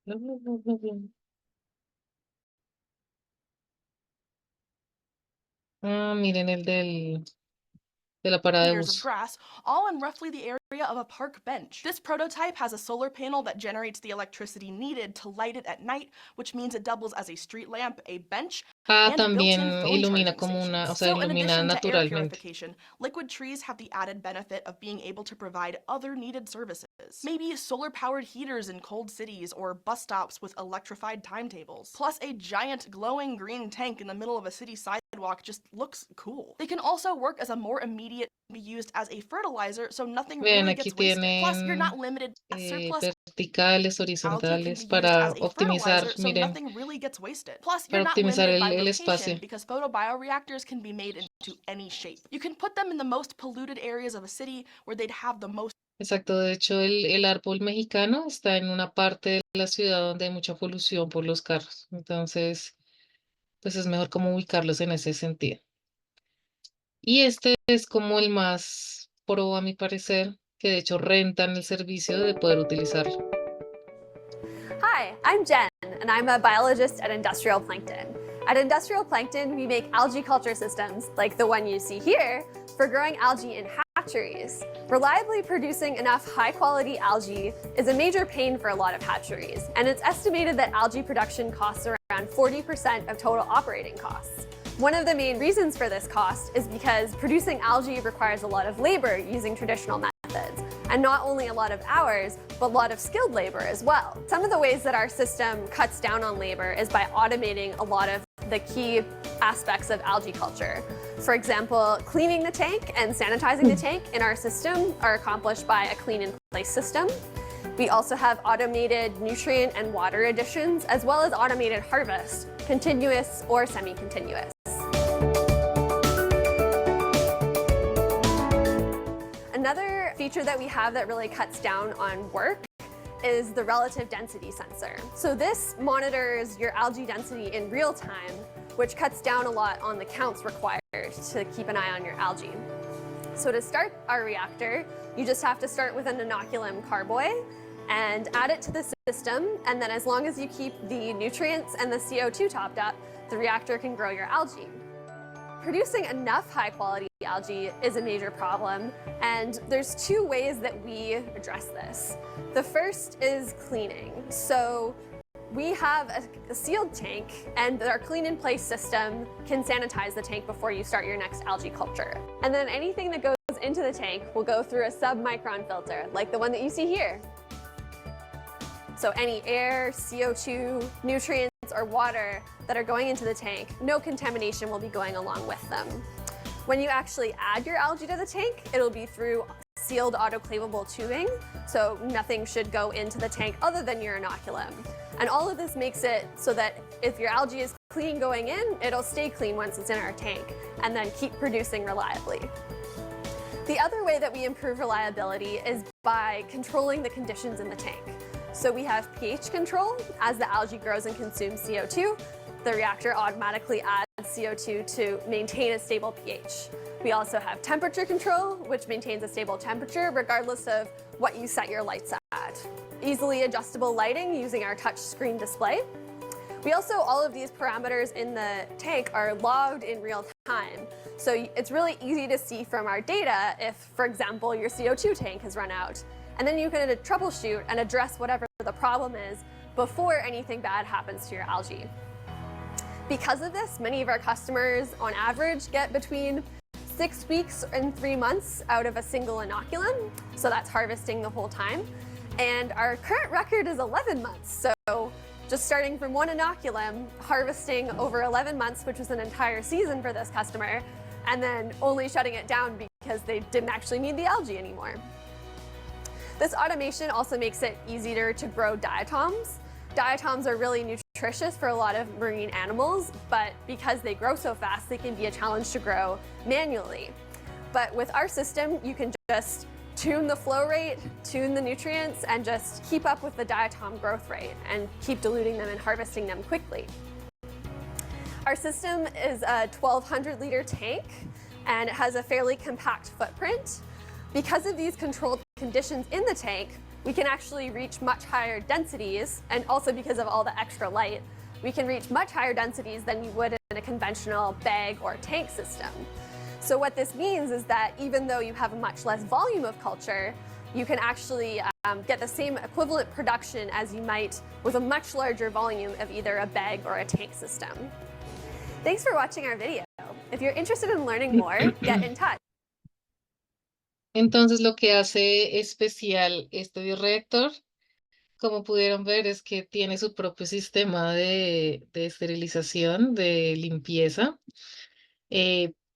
Bla, bla, bla, bla, bla. Miren el de la parada de meters of bus. grass, all in roughly the area of a park bench. This prototype has a solar panel that generates the electricity needed to light it at night, which means it doubles as a street lamp, a bench, and a También built-in phone ilumina charging como station. o sea, So in ilumina addition to air naturalmente. purification, liquid trees have the added benefit of being able to provide other needed services. Maybe solar-powered heaters in cold cities or bus stops with electrified timetables. Plus a giant glowing green tank in the middle of a city sidewalk just looks cool. They can also work as a more immediate be used as a fertilizer, so nothing Vean, really aquí gets wasted. Plus, you're tienen not limited at surplus verticales, algae can horizontales be used para as a optimizar, fertilizer, so miren, nothing really gets wasted. Plus, para you're not optimizar limited by el location espacio. because photobioreactors can be made into any shape. You can put them in the most polluted areas of a city where they'd have the most. Exacto, de hecho el árbol mexicano está en una parte de la ciudad donde hay mucha polución por los carros. Entonces, pues es mejor como ubicarlos en ese sentido. Y este es como el más pro a mi parecer, que de hecho rentan el servicio de poder utilizarlo. Hi, I'm Jen, and I'm a biologist at Industrial Plankton. At Industrial Plankton, we make algae culture systems, like the one you see here, for growing algae in hatcheries. Reliably producing enough high-quality algae is a major pain for a lot of hatcheries, and it's estimated that algae production costs around 40% of total operating costs. One of the main reasons for this cost is because producing algae requires a lot of labor using traditional methods. methods. And not only a lot of hours, but a lot of skilled labor as well. Some of the ways that our system cuts down on labor is by automating a lot of the key aspects of algae culture. For example, cleaning the tank and sanitizing the tank in our system are accomplished by a clean-in-place system. We also have automated nutrient and water additions, as well as automated harvest, continuous or semi-continuous. Another feature that we have that really cuts down on work is the relative density sensor. So this monitors your algae density in real time, which cuts down a lot on the counts required to keep an eye on your algae. So to start our reactor, you just have to start with an inoculum carboy and add it to the system, and then as long as you keep the nutrients and the CO2 topped up, the reactor can grow your algae. Producing enough high-quality algae is a major problem, and there's two ways that we address this. The first is cleaning. So we have a sealed tank, and our clean-in-place system can sanitize the tank before you start your next algae culture. And then anything that goes into the tank will go through a sub-micron filter, like the one that you see here. So any air, CO2, nutrients, or water that are going into the tank, no contamination will be going along with them. When you actually add your algae to the tank, it'll be through sealed autoclavable tubing, so nothing should go into the tank other than your inoculum. And all of this makes it so that if your algae is clean going in, it'll stay clean once it's in our tank, and then keep producing reliably. The other way that we improve reliability is by controlling the conditions in the tank. So we have pH control. As the algae grows and consumes CO2, the reactor automatically adds CO2 to maintain a stable pH. We also have temperature control, which maintains a stable temperature regardless of what you set your lights at. Easily adjustable lighting using our touch screen display. We also, all of these parameters in the tank are logged in real time. So it's really easy to see from our data if, for example, your CO2 tank has run out. And then you can troubleshoot and address whatever the problem is before anything bad happens to your algae. Because of this, many of our customers, on average, get between 6 weeks and 3 months out of a single inoculum. So that's harvesting the whole time. And our current record is 11 months. So just starting from one inoculum, harvesting over 11 months, which was an entire season for this customer, and then only shutting it down because they didn't actually need the algae anymore. This automation also makes it easier to grow diatoms. Diatoms are really nutritious for a lot of marine animals, but because they grow so fast, they can be a challenge to grow manually. But with our system, you can just tune the flow rate, tune the nutrients, and just keep up with the diatom growth rate and keep diluting them and harvesting them quickly. Our system is a 1,200-liter tank, and it has a fairly compact footprint. Because of these controlled conditions in the tank, we can actually reach much higher densities, and also because of all the extra light, we can reach much higher densities than you would in a conventional bag or tank system. So what this means is that even though you have a much less volume of culture, you can actually get the same equivalent production as you might with a much larger volume of either a bag or a tank system. Thanks for watching our video. If you're interested in learning more, get in touch. Entonces, lo que hace especial este bioreactor, como pudieron ver, es que tiene su propio sistema de esterilización, de limpieza.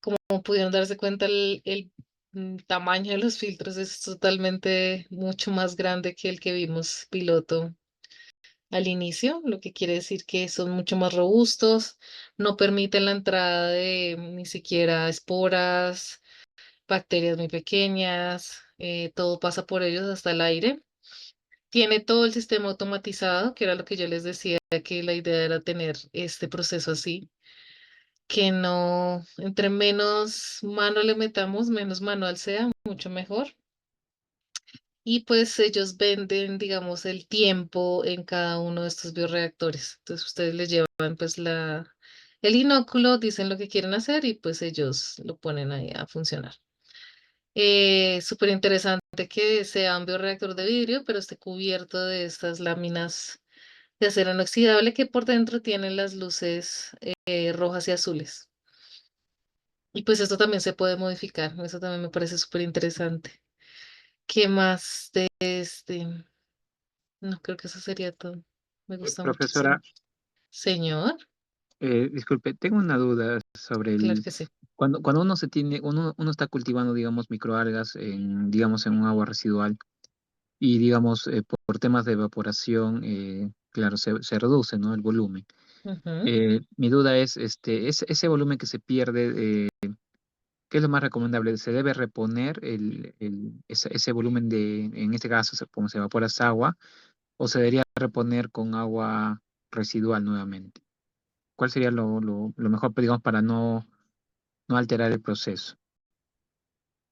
Como pudieron darse cuenta, el tamaño de los filtros es totalmente mucho más grande que el que vimos piloto al inicio, lo que quiere decir que son mucho más robustos, no permiten la entrada de ni siquiera esporas, bacterias muy pequeñas, todo pasa por ellos hasta el aire. Tiene todo el sistema automatizado, que era lo que yo les decía, que la idea era tener este proceso así, que no, entre menos mano le metamos, menos manual sea, mucho mejor. Y pues ellos venden, digamos, el tiempo en cada uno de estos bioreactores. Entonces ustedes les llevan pues el inóculo, dicen lo que quieren hacer y pues ellos lo ponen ahí a funcionar. Súper interesante que sea un bioreactor de vidrio, pero esté cubierto de estas láminas de acero inoxidable que por dentro tienen las luces rojas y azules. Y pues esto también se puede modificar, eso también me parece súper interesante. ¿Qué más de este? No, creo que eso sería todo. Me gusta muchísimo. Profesora, Señor, disculpe, tengo una duda sobre claro que sí. cuando uno está cultivando, digamos, microalgas digamos, en un agua residual y, digamos, por temas de evaporación, claro, se reduce, ¿no? El volumen. Ujú. Mi duda es, ese volumen que se pierde, ¿qué es lo más recomendable? ¿Se debe reponer ese volumen en este caso, como se evapora esa agua, o se debería reponer con agua residual nuevamente? ¿Cuál sería lo mejor, pues, digamos, para no alterar el proceso?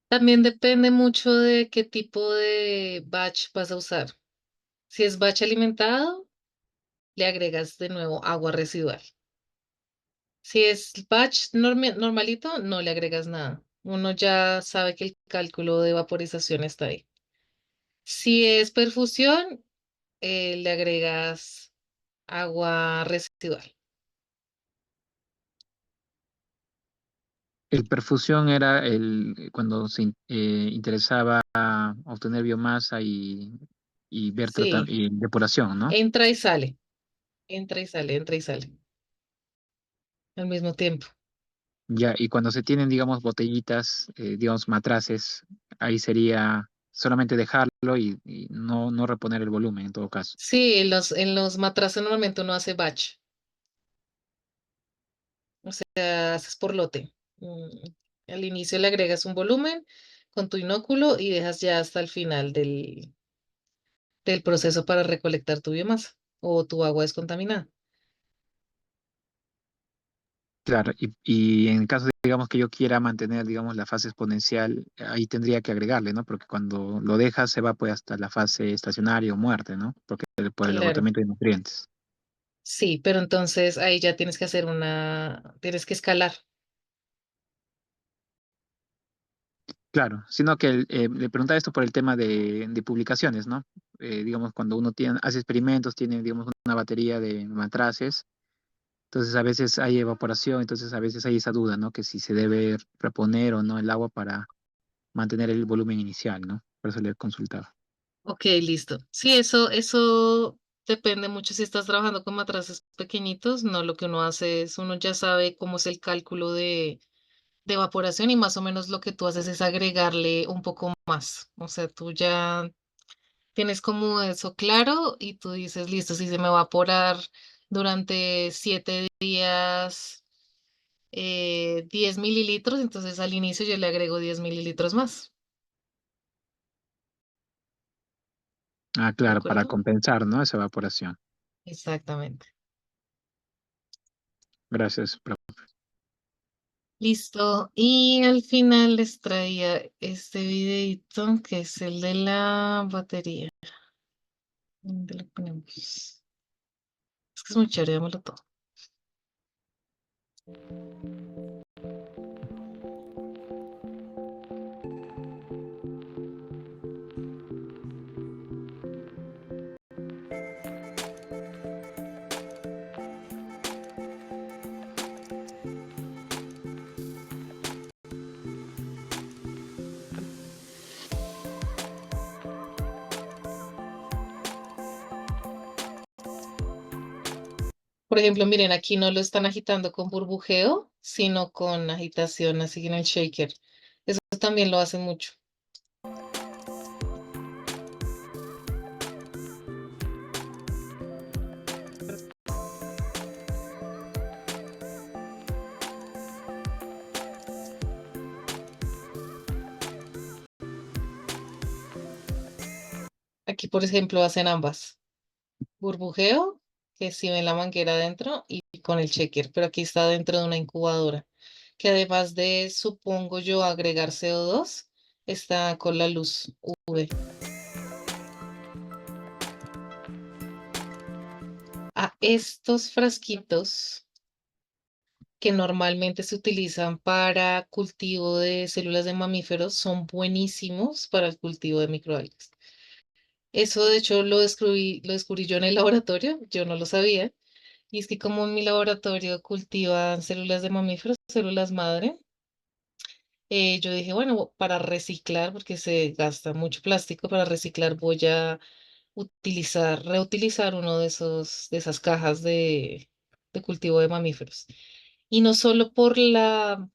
También depende mucho de qué tipo de batch vas a usar. Si es batch alimentado, le agregas de nuevo agua residual. Si es batch normalito, no le agregas nada. Uno ya sabe que el cálculo de vaporización está ahí. Si es perfusión, le agregas agua residual. El perfusión era cuando se interesaba obtener biomasa y ver Sí, y depuración, ¿no? entra y sale, entra y sale, entra y sale al mismo tiempo. Ya, y cuando se tienen, digamos, botellitas, digamos, matraces, ahí sería solamente dejarlo y no reponer el volumen en todo caso. Sí, en los matraces normalmente uno hace batch, o sea, haces por lote. Al inicio le agregas un volumen con tu inóculo y dejas ya hasta el final del proceso para recolectar tu biomasa o tu agua descontaminada. Claro, y en caso de, digamos, que yo quiera mantener, digamos, la fase exponencial, ahí tendría que agregarle, ¿no? Porque cuando lo dejas se va pues hasta la fase estacionaria o muerte, ¿no? Porque por el Claro, agotamiento de nutrientes. sí, pero entonces ahí ya tienes que tienes que escalar. Claro, sino que le preguntaba esto por el tema de publicaciones, ¿no? Digamos, cuando uno hace experimentos, tiene, digamos, una batería de matraces, entonces a veces hay evaporación, entonces a veces hay esa duda, ¿no? Que si se debe reponer o no el agua para mantener el volumen inicial, ¿no? Por eso le consultaba. Ok, listo. Sí, eso depende mucho si estás trabajando con matraces pequeñitos, no, lo que uno hace es, uno ya sabe cómo es el cálculo de evaporación y más o menos lo que tú haces es agregarle un poco más. O sea, tú ya tienes como eso claro y tú dices, listo, si se me va a evaporar durante 7 días 10 mililitros, entonces al inicio yo le agrego 10 mililitros más. Ah, ¿De claro, para acuerdo? compensar, ¿no? Esa evaporación. Exactamente. Gracias, Listo. Y al final les traía este videito que es el de la batería. ¿Dónde lo ponemos? Es que es muy chévere, dámelo todo. Por ejemplo, miren, aquí no lo están agitando con burbujeo, sino con agitación así en el shaker. Eso también lo hacen mucho. Aquí, por ejemplo, hacen ambas. Burbujeo, que si ven la manguera adentro, y con el shaker, pero aquí está dentro de una incubadora, que además de, supongo yo, agregar CO2, está con la luz UV. A estos frasquitos que normalmente se utilizan para cultivo de células de mamíferos son buenísimos para el cultivo de microalgas. Eso de hecho lo descubrí yo en el laboratorio, yo no lo sabía. Y es que como en mi laboratorio cultivan células de mamíferos, células madre, Yo dije, bueno, para reciclar, porque se gasta mucho plástico, para reciclar voy a reutilizar uno de de esas cajas de cultivo de mamíferos. Y no solo por la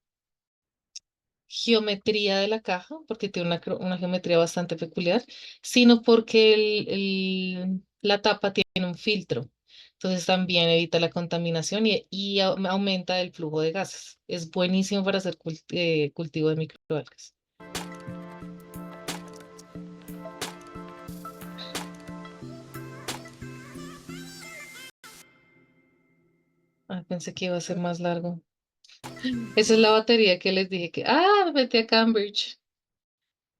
geometría de la caja, porque tiene una geometría bastante peculiar, sino porque la tapa tiene un filtro. Entonces también evita la contaminación y aumenta el flujo de gases. Es buenísimo para hacer cultivo de microalgas. Ah, pensé que iba a ser más largo. Esa es la batería que les dije que... Ah, me metí a Cambridge.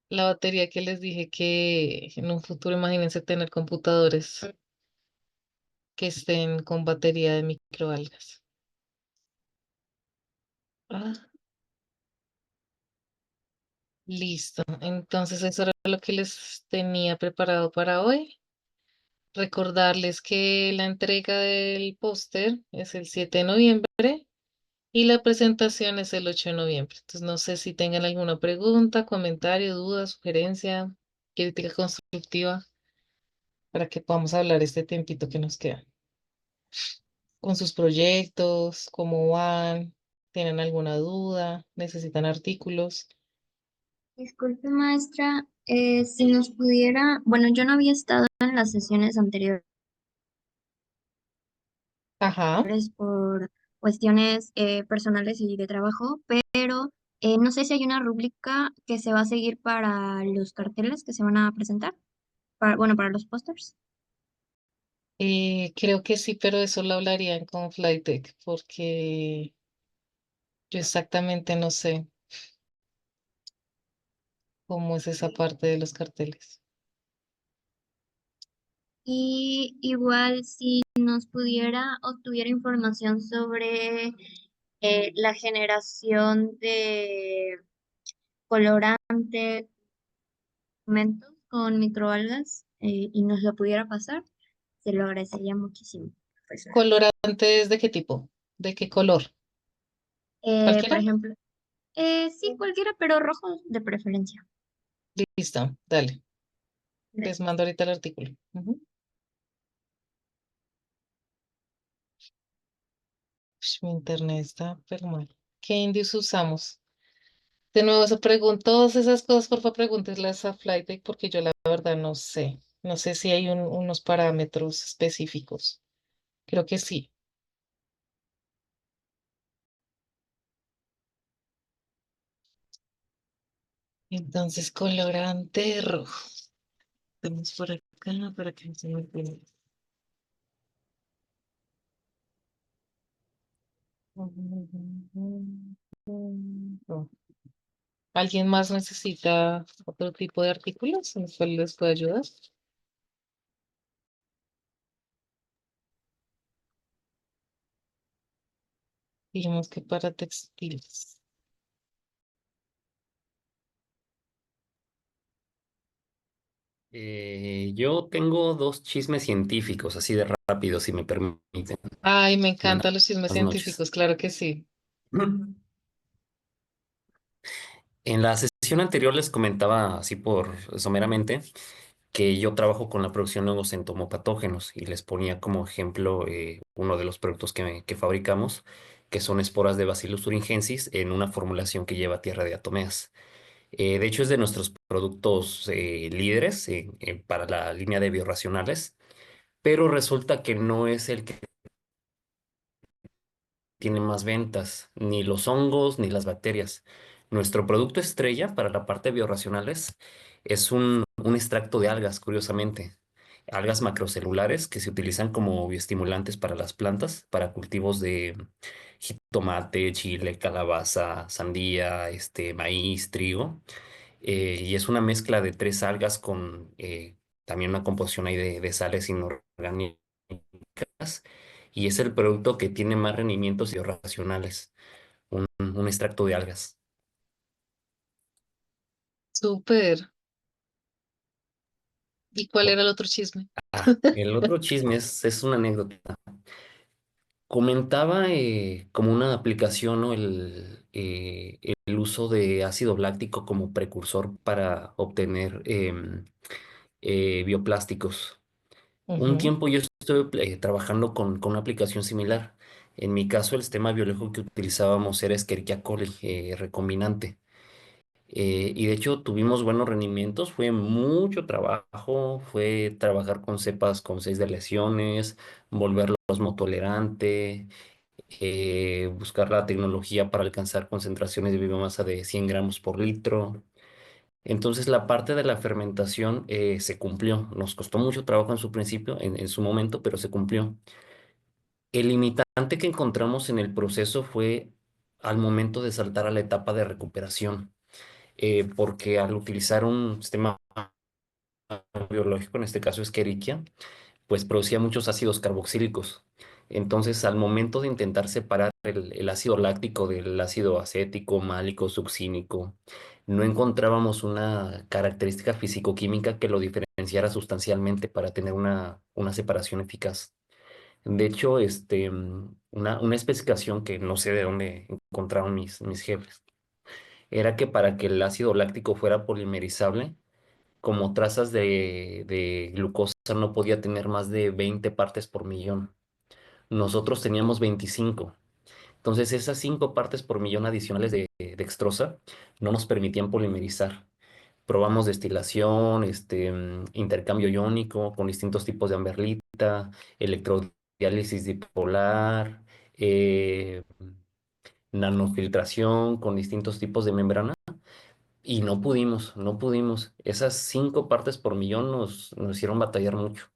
La batería que les dije que en un futuro imagínense tener computadores que estén con batería de microalgas. Ah, listo. Entonces eso era lo que les tenía preparado para hoy. Recordarles que la entrega del póster es el 7 de noviembre y la presentación es el 8 de noviembre. Entonces no sé si tengan alguna pregunta, comentario, duda, sugerencia, crítica constructiva para que podamos hablar este tiempito que nos queda. Con sus proyectos, cómo van, tienen alguna duda, necesitan artículos. Disculpe, maestra, si nos pudiera, bueno, yo no había estado en las sesiones anteriores Ajá. por cuestiones personales y de trabajo, pero no sé si hay una rúbrica que se va a seguir para los carteles que se van a presentar, bueno, para los pósters. Creo que sí, pero eso lo hablarían con Flytech porque yo exactamente no sé cómo es esa parte de los carteles. Y igual si nos pudiera o tuviera información sobre la generación de colorante, pigmentos con microalgas y nos lo pudiera pasar, se lo agradecería muchísimo, profesora. ¿Colorantes de qué tipo? ¿De qué color? Por ¿Cualquiera? ejemplo, sí, cualquiera, pero rojo de preferencia. Listo, dale. Les Gracias. mando ahorita el artículo. Ujú. Mi internet está pero mal. ¿Qué indios usamos? De nuevo, se pregunto todas esas cosas, por favor, pregúntenlas a Flytech porque yo la verdad no sé. No sé si hay unos parámetros específicos. Creo que sí. Entonces, colorante rojo. Vamos por acá para que no se me olvide. Rojo. ¿Alguien más necesita otro tipo de artículos en los cuales les puedo ayudar? Digamos que para textiles. Yo tengo dos chismes científicos, así de rápido, si me permiten. Ay, me Buenas encantan los chismes noches. científicos, claro que sí. En la sesión anterior les comentaba así por someramente que yo trabajo con la producción de hongos entomopatógenos y les ponía como ejemplo uno de los productos que fabricamos, que son esporas de Bacillus thuringiensis en una formulación que lleva tierra de atomeas. De hecho, es de nuestros productos líderes para la línea de biorracionales, pero resulta que no es el que tiene más ventas, ni los hongos ni las bacterias. Nuestro producto estrella para la parte de biorracionales es un extracto de algas, curiosamente. Algas macrocelulares que se utilizan como bioestimulantes para las plantas, para cultivos de jitomate, chile, calabaza, sandía, maíz, trigo. Y es una mezcla de tres algas con también una composición ahí de sales inorgánicas y es el producto que tiene más rendimientos biorracionales, un extracto de algas. Súper. ¿Y cuál era el otro chisme? El otro chisme es una anécdota. Comentaba como una aplicación, ¿no? El uso de ácido láctico como precursor para obtener bioplásticos. Un Ujú, tiempo yo estuve trabajando con una aplicación similar. En mi caso, el sistema biológico que utilizábamos era Escherichia coli recombinante. Y de hecho tuvimos buenos rendimientos, fue mucho trabajo, fue trabajar con cepas con 6 de lesiones, volverlos motolerante, buscar la tecnología para alcanzar concentraciones de biomasa de 100 gramos por litro. Entonces la parte de la fermentación se cumplió. Nos costó mucho trabajo en su principio, en su momento, pero se cumplió. El limitante que encontramos en el proceso fue al momento de saltar a la etapa de recuperación, porque al utilizar un sistema biológico, en este caso Escherichia, pues producía muchos ácidos carboxílicos. Entonces, al momento de intentar separar el ácido láctico del ácido acético, málico, succínico, no encontrábamos una característica fisicoquímica que lo diferenciara sustancialmente para tener una separación eficaz. De hecho, una especificación que no sé de dónde encontraron mis jefes, era que para que el ácido láctico fuera polimerizable, como trazas de glucosa no podía tener más de 20 partes por millón. Nosotros teníamos 25. Entonces esas 5 partes por millón adicionales de dextrosa no nos permitían polimerizar. Probamos destilación, intercambio iónico con distintos tipos de amberlita, electrodiálisis dipolar, nanofiltración con distintos tipos de membrana. Y no pudimos. Esas 5 partes por millón nos hicieron batallar mucho.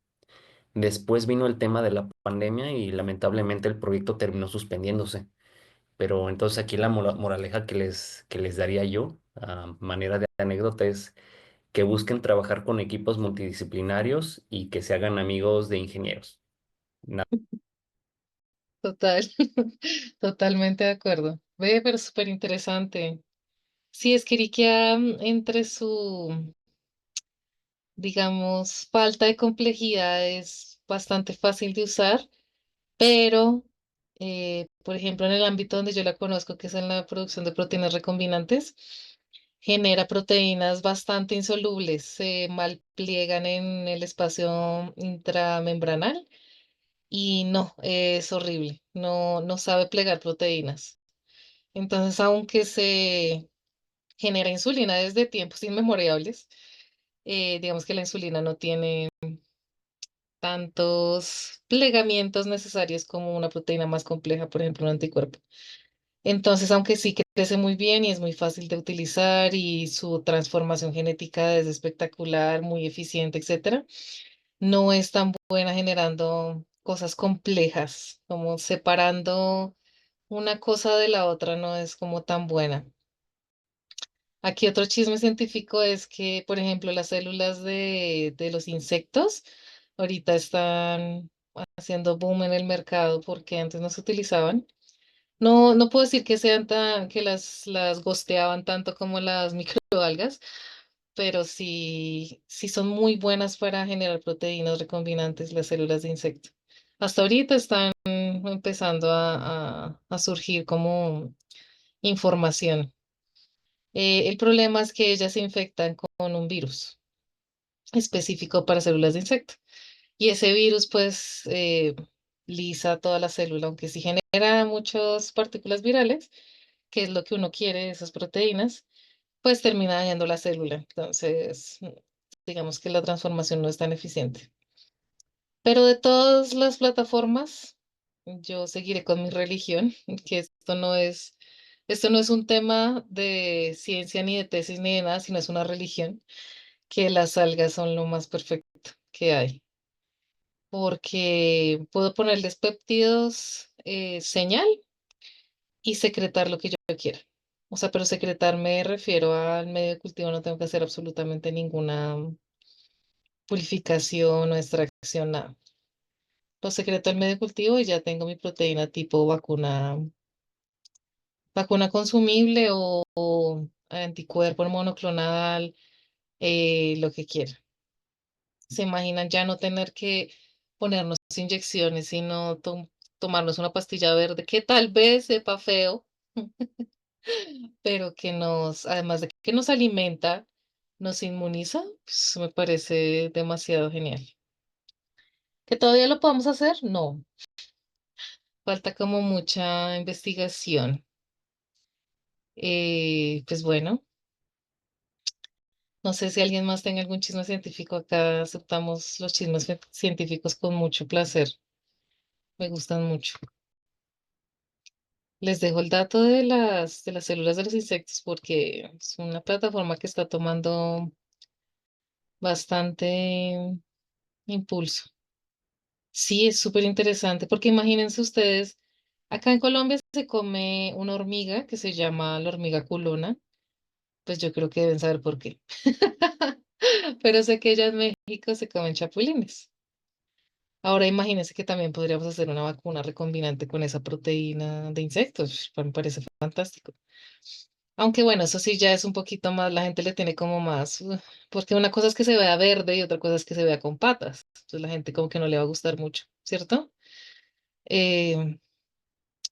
Después vino el tema de la pandemia y lamentablemente el proyecto terminó suspendiéndose. Pero entonces aquí la moraleja que les daría yo, a manera de anécdota, es que busquen trabajar con equipos multidisciplinarios y que se hagan amigos de ingenieros. total, totalmente de acuerdo. Ve, pero súper interesante. Sí, es que Iriquia, entre su, digamos, falta de complejidad es bastante fácil de usar, pero, por ejemplo, en el ámbito donde yo la conozco, que es en la producción de proteínas recombinantes, genera proteínas bastante insolubles, se malpliegan en el espacio intramembranal y no, es horrible, no sabe plegar proteínas. Entonces, aunque se genera insulina desde tiempos inmemorables, digamos que la insulina no tiene tantos plegamientos necesarios como una proteína más compleja, por ejemplo, un anticuerpo. Entonces, aunque sí crece muy bien y es muy fácil de utilizar y su transformación genética es espectacular, muy eficiente, etcétera, no es tan buena generando cosas complejas, como separando una cosa de la otra, no es como tan buena. Aquí otro chisme científico es que, por ejemplo, las células de los insectos ahorita están haciendo boom en el mercado porque antes no se utilizaban. No puedo decir que sean tan, que las gosteaban tanto como las microalgas, pero sí son muy buenas para generar proteínas recombinantes las células de insecto. Hasta ahorita están empezando a surgir como información. El problema es que ellas se infectan con un virus específico para células de insecto. Y ese virus, pues, lisa toda la célula, aunque sí genera muchas partículas virales, que es lo que uno quiere de esas proteínas, pues termina dañando la célula. Entonces, digamos que la transformación no es tan eficiente. Pero de todas las plataformas, yo seguiré con mi religión, que esto no es un tema de ciencia ni de tesis ni de nada, sino es una religión, que las algas son lo más perfecto que hay, porque puedo ponerles péptidos, señal y secretar lo que yo quiera. O sea, pero secretar me refiero al medio de cultivo, no tengo que hacer absolutamente ninguna purificación o extracción, nada. Lo secreto del medio de cultivo y ya tengo mi proteína tipo vacuna consumible o anticuerpo monoclonal, lo que quiera. Se imaginan ya no tener que ponernos inyecciones, sino tomarnos una pastilla verde que tal vez sepa feo, pero que además de que nos alimenta, nos inmuniza, pues, me parece demasiado genial. ¿Que todavía lo podemos hacer? No, falta como mucha investigación. Pues bueno, no sé si alguien más tenga algún chisme científico. Acá aceptamos los chismes científicos con mucho placer. Me gustan mucho. Les dejo el dato de las células de los insectos porque es una plataforma que está tomando bastante impulso. Sí, es súper interesante porque imagínense ustedes, acá en Colombia se come una hormiga que se llama la hormiga culona, pues yo creo que deben saber por qué. Pero sé que allá en México se comen chapulines. Ahora imagínense que también podríamos hacer una vacuna recombinante con esa proteína de insectos. Me parece fantástico. Aunque bueno, eso sí ya es un poquito más, la gente le tiene como más, porque una cosa es que se vea verde y otra cosa es que se vea con patas. Entonces la gente como que no le va a gustar mucho, ¿cierto? Eh,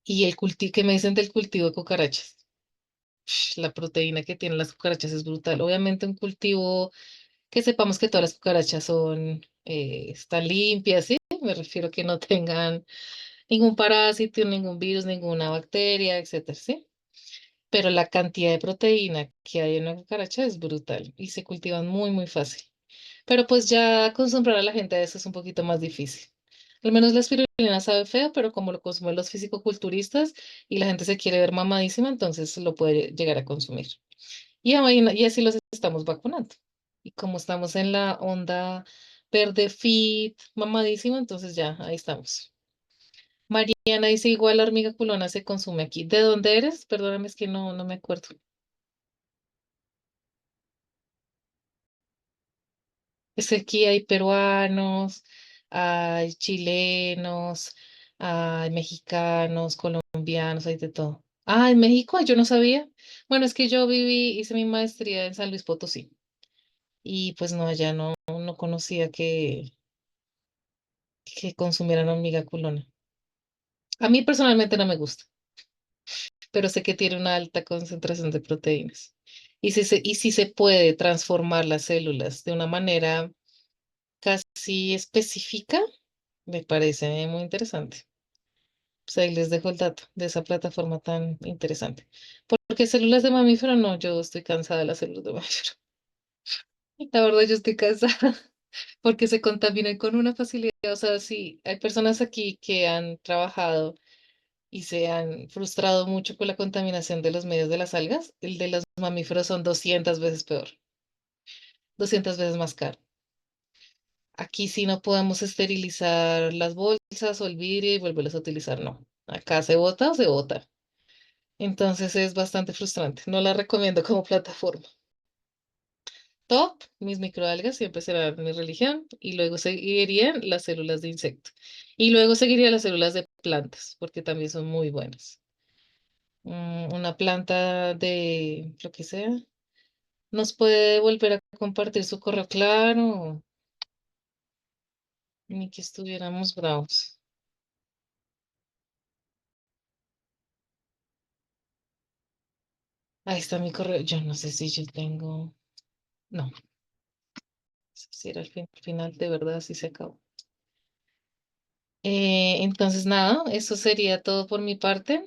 y el cultivo, ¿qué me dicen del cultivo de cucarachas? La proteína que tienen las cucarachas es brutal. Obviamente un cultivo que sepamos que todas las cucarachas están limpias, ¿sí? Me refiero que no tengan ningún parásito, ningún virus, ninguna bacteria, etcétera, ¿sí? Pero la cantidad de proteína que hay en una cucaracha es brutal y se cultivan muy, muy fácil. Pero pues ya acostumbrar a la gente a eso es un poquito más difícil. Al menos la espirulina sabe feo, pero como lo consumen los fisicoculturistas y la gente se quiere ver mamadísima, entonces lo puede llegar a consumir. Y así los estamos vacunando. Y como estamos en la onda verde fit, mamadísimo, entonces ya, ahí estamos. Mariana dice, igual la hormiga culona se consume aquí. ¿De dónde eres? Perdóname, es que no me acuerdo. Es que aquí hay peruanos, hay chilenos, hay mexicanos, colombianos, hay de todo. Ah, en México, yo no sabía. Bueno, es que yo hice mi maestría en San Luis Potosí y pues no, allá no conocía que consumieran hormiga culona. A mí personalmente no me gusta, pero sé que tiene una alta concentración de proteínas. Y si se puede transformar las células de una manera casi específica, me parece muy interesante. Pues ahí les dejo el dato de esa plataforma tan interesante. Porque células de mamífero, no, yo estoy cansada de las células de mamífero. La verdad, yo estoy cansada porque se contaminan con una facilidad. O sea, sí, hay personas aquí que han trabajado y se han frustrado mucho con la contaminación de los medios de las algas. El de los mamíferos son 200 veces peor, 200 veces más caro. Aquí sí no podemos esterilizar las bolsas o el vidrio y volverlas a utilizar, no. Acá se bota o se bota. Entonces es bastante frustrante. No la recomiendo como plataforma. Top, mis microalgas siempre serán mi religión y luego seguirían las células de insecto. Y luego seguirían las células de plantas, porque también son muy buenas. Una planta de lo que sea nos puede volver a compartir su correo claro, ni que estuviéramos bravos. Ahí está mi correo. Yo no sé si yo tengo. No, si era el final, de verdad, sí se acabó. Entonces, nada, eso sería todo por mi parte.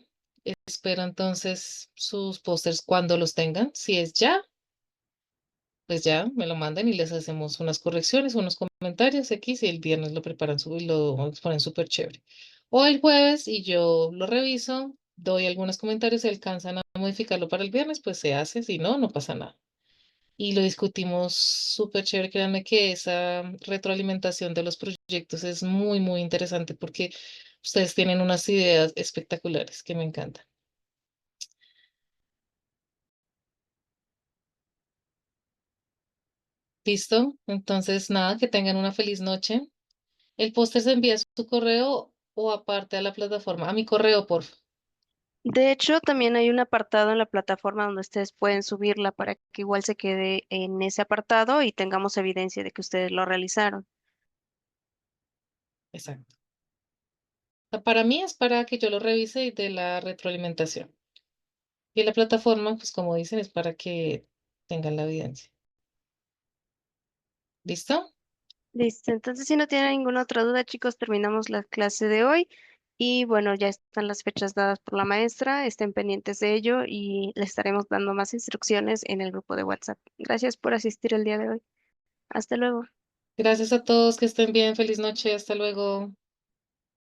Espero entonces sus pósters cuando los tengan. Si es ya, pues ya me lo mandan y les hacemos unas correcciones, unos comentarios aquí. Si el viernes lo preparan y lo ponen súper chévere. O el jueves y yo lo reviso, doy algunos comentarios. Si alcanzan a modificarlo para el viernes, pues se hace. Si no, no pasa nada. Y lo discutimos súper chévere. Créanme que esa retroalimentación de los proyectos es muy, muy interesante porque ustedes tienen unas ideas espectaculares que me encantan. ¿Listo? Entonces, nada, que tengan una feliz noche. El póster se envía a su correo o aparte a la plataforma. A mi correo, por favor. De hecho, también hay un apartado en la plataforma donde ustedes pueden subirla para que igual se quede en ese apartado y tengamos evidencia de que ustedes lo realizaron. Exacto. Para mí es para que yo lo revise y dé la retroalimentación. Y la plataforma, pues como dicen, es para que tengan la evidencia. ¿Listo? Listo, entonces si no tienen ninguna otra duda, chicos, terminamos la clase de hoy. Y bueno, ya están las fechas dadas por la maestra, estén pendientes de ello y les estaremos dando más instrucciones en el grupo de WhatsApp. Gracias por asistir el día de hoy. Hasta luego. Gracias a todos, que estén bien, feliz noche, hasta luego.